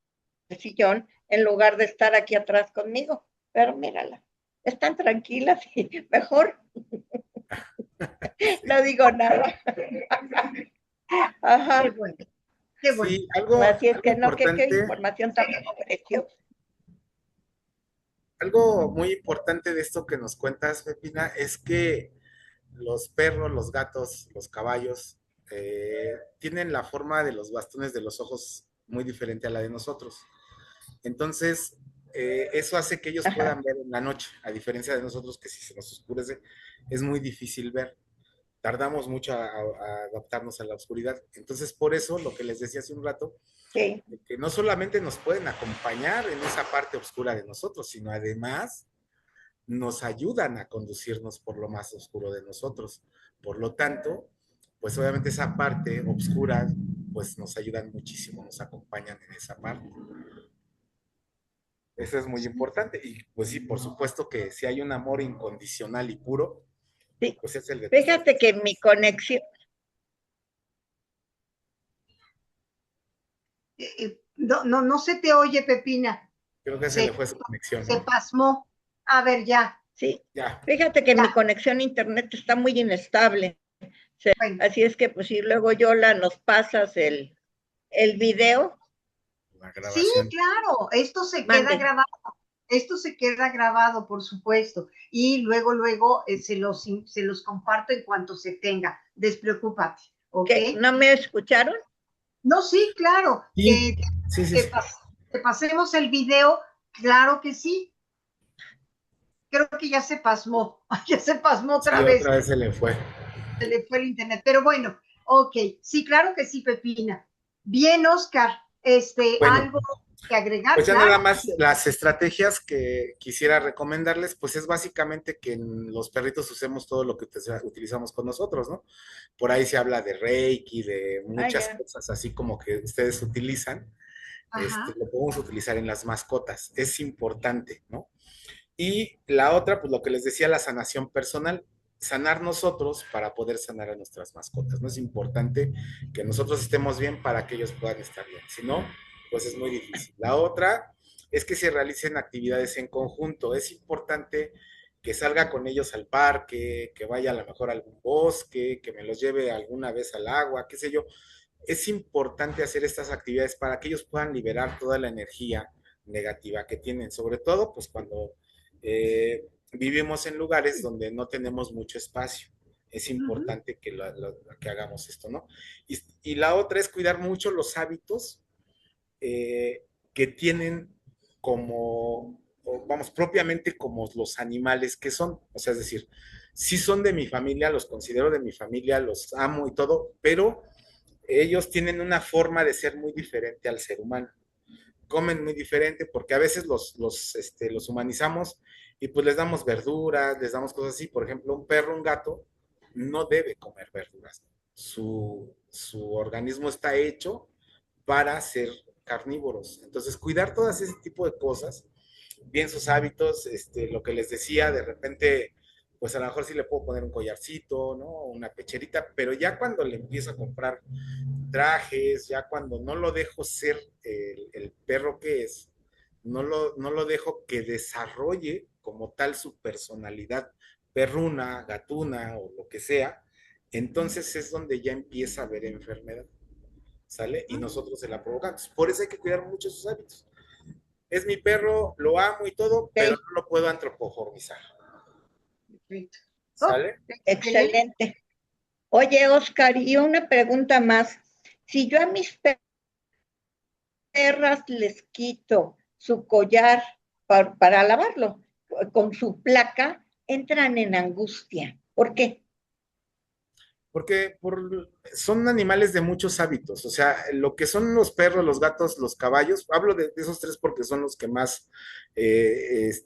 sillón en lugar de estar aquí atrás conmigo, pero mírala, están tranquilas y mejor Sí. no digo nada. Qué Ajá. bueno, qué bueno. Sí, algo, Así es algo que no, qué importante, información tan preciosa. algo muy importante de esto que nos cuentas, Pepina, es que los perros, los gatos, los caballos, tienen la forma de los bastones de los ojos muy diferente a la de nosotros. Entonces, eso hace que ellos Ajá. puedan ver en la noche, a diferencia de nosotros que si se nos oscurece es muy difícil ver. Tardamos mucho a adaptarnos a la oscuridad. Entonces, por eso, lo que les decía hace un rato, Sí. de que no solamente nos pueden acompañar en esa parte oscura de nosotros, sino además nos ayudan a conducirnos por lo más oscuro de nosotros. Por lo tanto, pues obviamente esa parte oscura, pues nos ayudan muchísimo, nos acompañan en esa parte. Eso es muy importante. Y pues sí, por supuesto que si hay un amor incondicional y puro, Sí. pues es el de nuestros Fíjate que mi mascotas. conexión, No, no, no se te oye, Pepina. Creo que se le Se, fue su conexión, se ¿no? pasmó. A ver, ya, sí, Ya. fíjate que mi ya. conexión a internet está muy inestable. Bueno, Así es que, pues, si luego Yola nos pasas el video, La sí, grabación. claro, esto se queda mande. grabado. Esto se queda grabado, por supuesto, y luego se los comparto en cuanto se tenga. Despreocúpate, ¿ok? ¿Qué? ¿No me escucharon? No, sí, claro, Sí, que sí, sí, te, sí. te pasemos el video, claro que sí. Creo que ya se pasmó, ya se pasmó otra Sí, vez, otra vez se le fue. se le fue el internet, pero bueno, ok, sí, claro que sí, Pepina. Bien, Oscar, Bueno, algo que agregar, pues ya nada claro. más las estrategias que quisiera recomendarles, pues es básicamente que en los perritos usemos todo lo que utilizamos con nosotros, ¿no? Por ahí se habla de Reiki, de Ah, muchas ya. cosas así como que ustedes utilizan, Ajá. lo podemos utilizar en las mascotas, es importante, ¿no? Y la otra, pues lo que les decía, la sanación personal, sanar nosotros para poder sanar a nuestras mascotas, ¿no? Es importante que nosotros estemos bien para que ellos puedan estar bien, si no, pues es muy difícil. La otra es que se realicen actividades en conjunto, es importante que salga con ellos al parque, que vaya a lo mejor a algún bosque, que me los lleve alguna vez al agua, qué sé yo. Es importante hacer estas actividades para que ellos puedan liberar toda la energía negativa que tienen, sobre todo pues cuando vivimos en lugares donde no tenemos mucho espacio. Es Uh-huh. importante que hagamos esto, ¿no? Y la otra es cuidar mucho los hábitos que tienen como, vamos, propiamente como los animales que son. O sea, es decir, sí son de mi familia, los considero de mi familia, los amo y todo, pero ellos tienen una forma de ser muy diferente al ser humano. Comen muy diferente porque a veces los humanizamos y pues les damos verduras, les damos cosas así. Por ejemplo, un perro, un gato, no debe comer verduras. Su organismo está hecho para ser carnívoros. Entonces, cuidar todas ese tipo de cosas, bien sus hábitos, lo que les decía, de repente, pues a lo mejor sí le puedo poner un collarcito, ¿no? Una pecherita, pero ya cuando le empiezo a comprar trajes, ya cuando no lo dejo ser el perro que es, no lo dejo que desarrolle como tal su personalidad perruna, gatuna o lo que sea, entonces es donde ya empieza a haber enfermedad, ¿sale? Y nosotros se la provocamos. Por eso hay que cuidar mucho sus hábitos. Es mi perro, lo amo y todo, pero Ok, no lo puedo antropomorfizar, Perfecto. Oh, ¿sale? excelente. excelente. Oye, Oscar, y una pregunta más. Si yo a mis perras les quito su collar para lavarlo con su placa, entran en angustia. ¿Por qué? Porque son animales de muchos hábitos, o sea, lo que son los perros, los gatos, los caballos, hablo de esos tres porque son los que más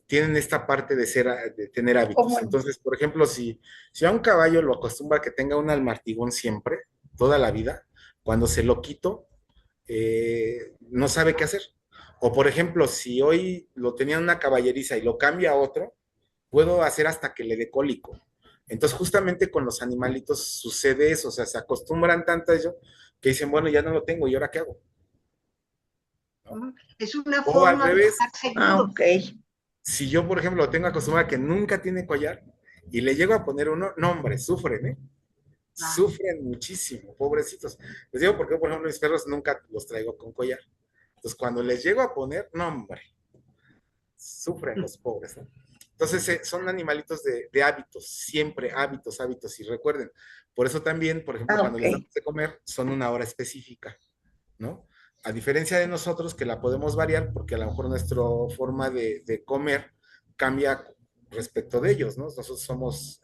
tienen esta parte de tener hábitos. ¿Cómo? Entonces, por ejemplo, si a un caballo lo acostumbra a que tenga un almartigón siempre, toda la vida, cuando se lo quito, no sabe qué hacer. O por ejemplo, si hoy lo tenía en una caballeriza y lo cambia a otro, puedo hacer hasta que le dé cólico. Entonces, justamente con los animalitos sucede eso, o sea, se acostumbran tanto a ello que dicen, bueno, ya no lo tengo, ¿y ahora qué hago? ¿No? Es una O al forma de revés, estar seguros. Ok. si yo, por ejemplo, lo tengo acostumbrado a que nunca tiene collar y le llego a poner uno, no, hombre, sufren, ¿eh? Ah, Sufren muchísimo, pobrecitos. Les digo porque, por ejemplo, mis perros nunca los traigo con collar. Entonces, cuando les llego a poner, no, hombre, sufren los pobres, ¿no? Entonces, son animalitos de hábitos, siempre hábitos, hábitos. Y recuerden, por eso también, por ejemplo, cuando Ok. les damos de comer, son una hora específica, ¿no? A diferencia de nosotros, que la podemos variar, porque a lo mejor nuestra forma de comer cambia respecto de ellos, ¿no? Nosotros somos,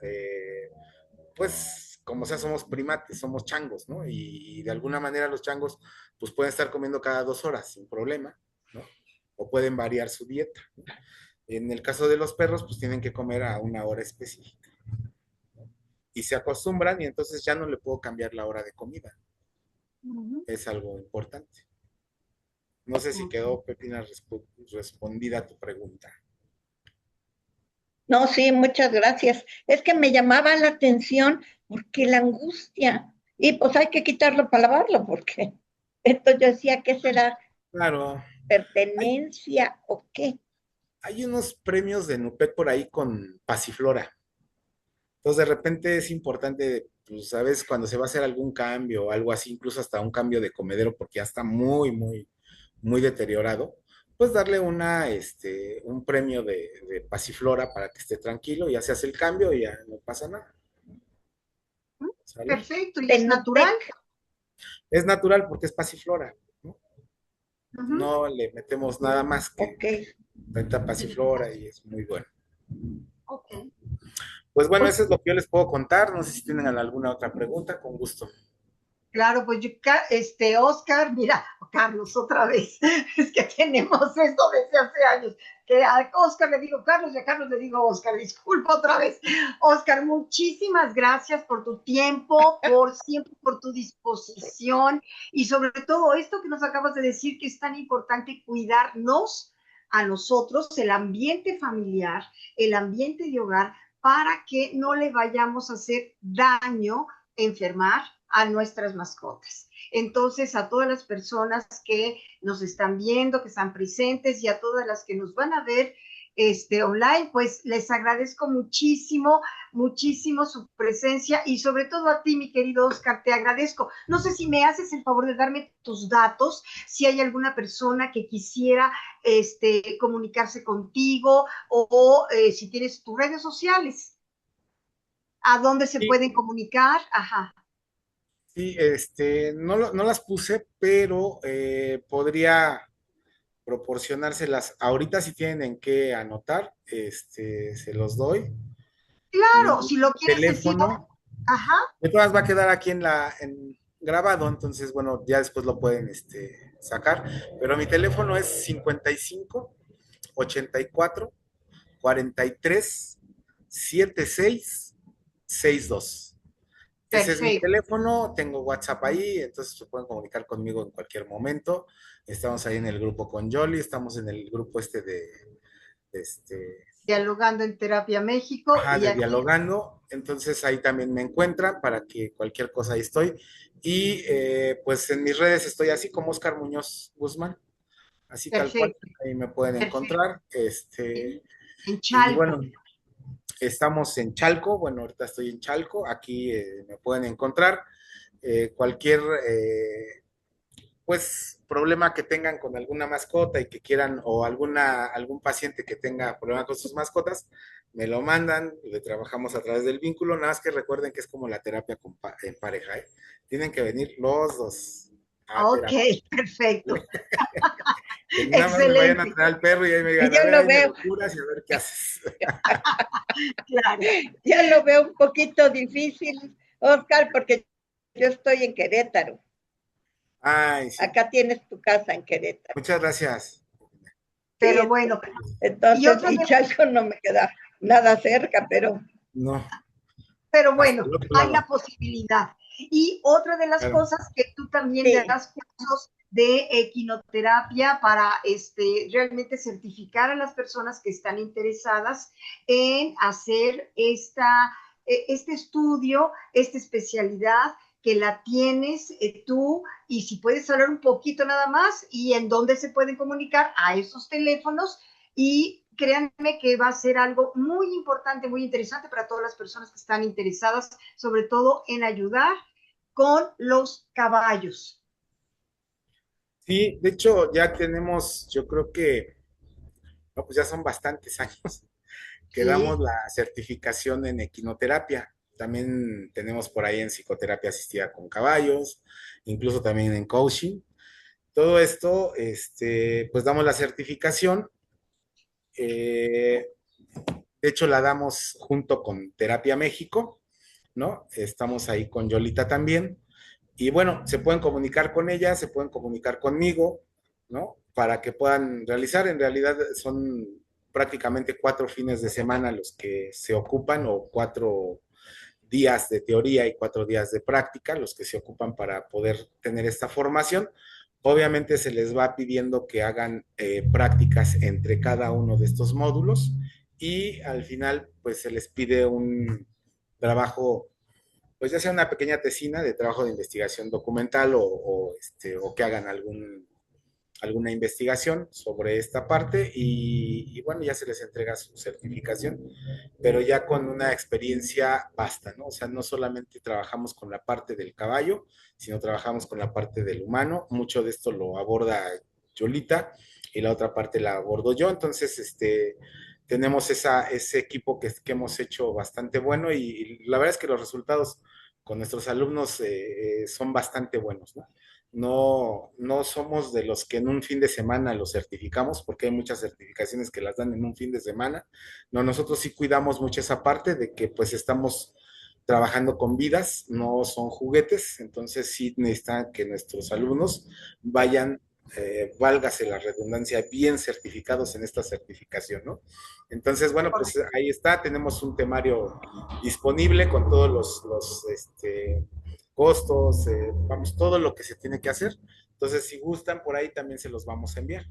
pues, como sea, somos primates, somos changos, ¿no? Y de alguna manera los changos, pues, pueden estar comiendo cada 2 horas sin problema, ¿no? O pueden variar su dieta, ¿no? En el caso de los perros, pues tienen que comer a una hora específica, ¿no? Y se acostumbran y entonces ya no le puedo cambiar la hora de comida. Es algo importante. No sé si quedó, Pepina, respondida a tu pregunta. No, sí, muchas gracias. Es que me llamaba la atención porque la angustia, y pues hay que quitarlo para lavarlo, porque esto yo decía, ¿qué será? Claro, hay, ¿Pertenencia o qué? hay unos premios de Nupec por ahí con Pasiflora. Entonces, de repente es importante, pues, sabes, cuando se va a hacer algún cambio o algo así, incluso hasta un cambio de comedero, porque ya está muy, muy, muy deteriorado, pues darle un premio de Pasiflora para que esté tranquilo, ya se hace el cambio y ya no pasa nada. ¿Sale? perfecto, y es natural. Tenutec. Es natural porque es Pasiflora, ¿no? Ujú. No le metemos nada más que Ok. venta Pasiflora y es muy bueno. Ok. Pues bueno, Pues eso es lo que yo les puedo contar. No sé si tienen alguna otra pregunta, con gusto. Claro, pues yo, Oscar, mira, Carlos, otra vez, es que tenemos esto desde hace años, que a Oscar le digo Carlos y a Carlos le digo Oscar, disculpa otra vez. Oscar, muchísimas gracias por tu tiempo, por siempre por tu disposición y sobre todo esto que nos acabas de decir que es tan importante cuidarnos a nosotros, el ambiente familiar, el ambiente de hogar, para que no le vayamos a hacer daño, enfermar a nuestras mascotas. Entonces, a todas las personas que nos están viendo, que están presentes y a todas las que nos van a ver online, pues les agradezco muchísimo, muchísimo su presencia y sobre todo a ti, mi querido Oscar, te agradezco. No sé si me haces el favor de darme tus datos, si hay alguna persona que quisiera comunicarse contigo o si tienes tus redes sociales, ¿a dónde se Sí, pueden comunicar? Ajá. sí, no, no las puse, pero podría proporcionárselas. Ahorita si tienen en qué anotar, se los doy. Mi Claro, si lo quieres decir, teléfono, ajá, de todas va a quedar aquí grabado, entonces bueno, ya después lo pueden sacar. Pero mi teléfono es 55 84 43 76 62. Ese es mi perfecto. teléfono, tengo WhatsApp ahí, entonces se pueden comunicar conmigo en cualquier momento. Estamos ahí en el grupo con Yoli, estamos en el grupo de Dialogando en Terapia México ajá, y de aquí, dialogando, entonces ahí también me encuentran para que cualquier cosa ahí estoy. Y pues en mis redes estoy así como Oscar Muñoz Guzmán, así tal cual, perfecto, ahí me pueden perfecto. encontrar. En Y bueno, Chalco. estamos en Chalco, bueno, ahorita estoy en Chalco, aquí me pueden encontrar. Cualquier pues problema que tengan con alguna mascota y que quieran, o algún paciente que tenga problema con sus mascotas, me lo mandan, le trabajamos a través del vínculo, nada más que recuerden que es como la terapia en pareja, ¿eh? Tienen que venir los dos. a Ok, terapia. perfecto. Que nada más me vayan a Excelente, traer al perro y ahí me digan, a Ya ver, lo ahí me veo, lo curas y a ver qué haces. claro. ya lo veo un poquito difícil, Oscar, porque yo estoy en Querétaro. Ay, sí. Acá tienes tu casa en Querétaro. Muchas gracias. Pero Sí, bueno, y entonces, otra y de, Chalco no me queda nada cerca, pero No, pero hasta bueno, el otro hay lado. la posibilidad. Y otra de las Claro. cosas que tú también sí, das cursos de equinoterapia para realmente certificar a las personas que están interesadas en hacer este estudio, esta especialidad que la tienes tú, y si puedes hablar un poquito nada más y en dónde se pueden comunicar a esos teléfonos, y créanme que va a ser algo muy importante, muy interesante para todas las personas que están interesadas, sobre todo en ayudar con los caballos. Sí, de hecho ya tenemos, yo creo que, no, pues ya son bastantes años que damos Sí, la certificación en equinoterapia. También tenemos por ahí en psicoterapia asistida con caballos, incluso también en coaching. Todo esto, pues damos la certificación. De hecho, la damos junto con Terapia México, ¿no? Estamos ahí con Yolita también. Y bueno, se pueden comunicar con ella, se pueden comunicar conmigo, ¿no? Para que puedan realizar. En realidad son prácticamente 4 fines de semana los que se ocupan, o 4 días de teoría y 4 días de práctica, los que se ocupan para poder tener esta formación. Obviamente se les va pidiendo que hagan prácticas entre cada uno de estos módulos, y al final pues se les pide un trabajo, pues ya sea una pequeña tesina de trabajo de investigación documental, o que hagan alguna investigación sobre esta parte, y bueno, ya se les entrega su certificación, pero ya con una experiencia basta, ¿no? O sea, no solamente trabajamos con la parte del caballo, sino trabajamos con la parte del humano. Mucho de esto lo aborda Yolita y la otra parte la abordo yo. Entonces, tenemos ese equipo que hemos hecho bastante bueno, y la verdad es que los resultados con nuestros alumnos son bastante buenos, ¿no? No somos de los que en un fin de semana los certificamos, porque hay muchas certificaciones que las dan en un fin de semana. No, nosotros sí cuidamos mucho esa parte de que pues estamos trabajando con vidas, no son juguetes. Entonces sí necesitan que nuestros alumnos vayan, válgase la redundancia, bien certificados en esta certificación, ¿no? Entonces, bueno, pues correcto. ahí está, tenemos un temario disponible con todos costos, vamos, todo lo que se tiene que hacer. Entonces, si gustan, por ahí también se los vamos a enviar.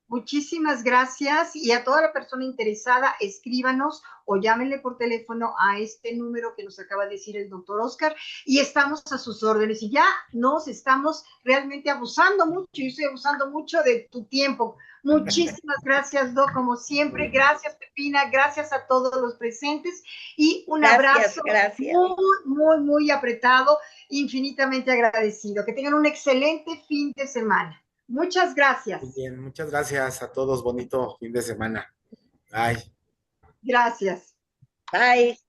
Muchísimas gracias, y a toda la persona interesada, escríbanos o llámenle por teléfono a este número que nos acaba de decir el doctor Oscar, y estamos a sus órdenes. Y ya nos estamos realmente abusando mucho, yo estoy abusando mucho de tu tiempo. Muchísimas gracias, Doc, como siempre. Gracias, Pepina, gracias a todos los presentes, y un gracias, abrazo gracias. muy, muy, muy apretado, infinitamente agradecido. Que tengan un excelente fin de semana. Muchas Muy gracias. bien, muchas gracias a todos, bonito fin de semana. Bye. Gracias. Bye.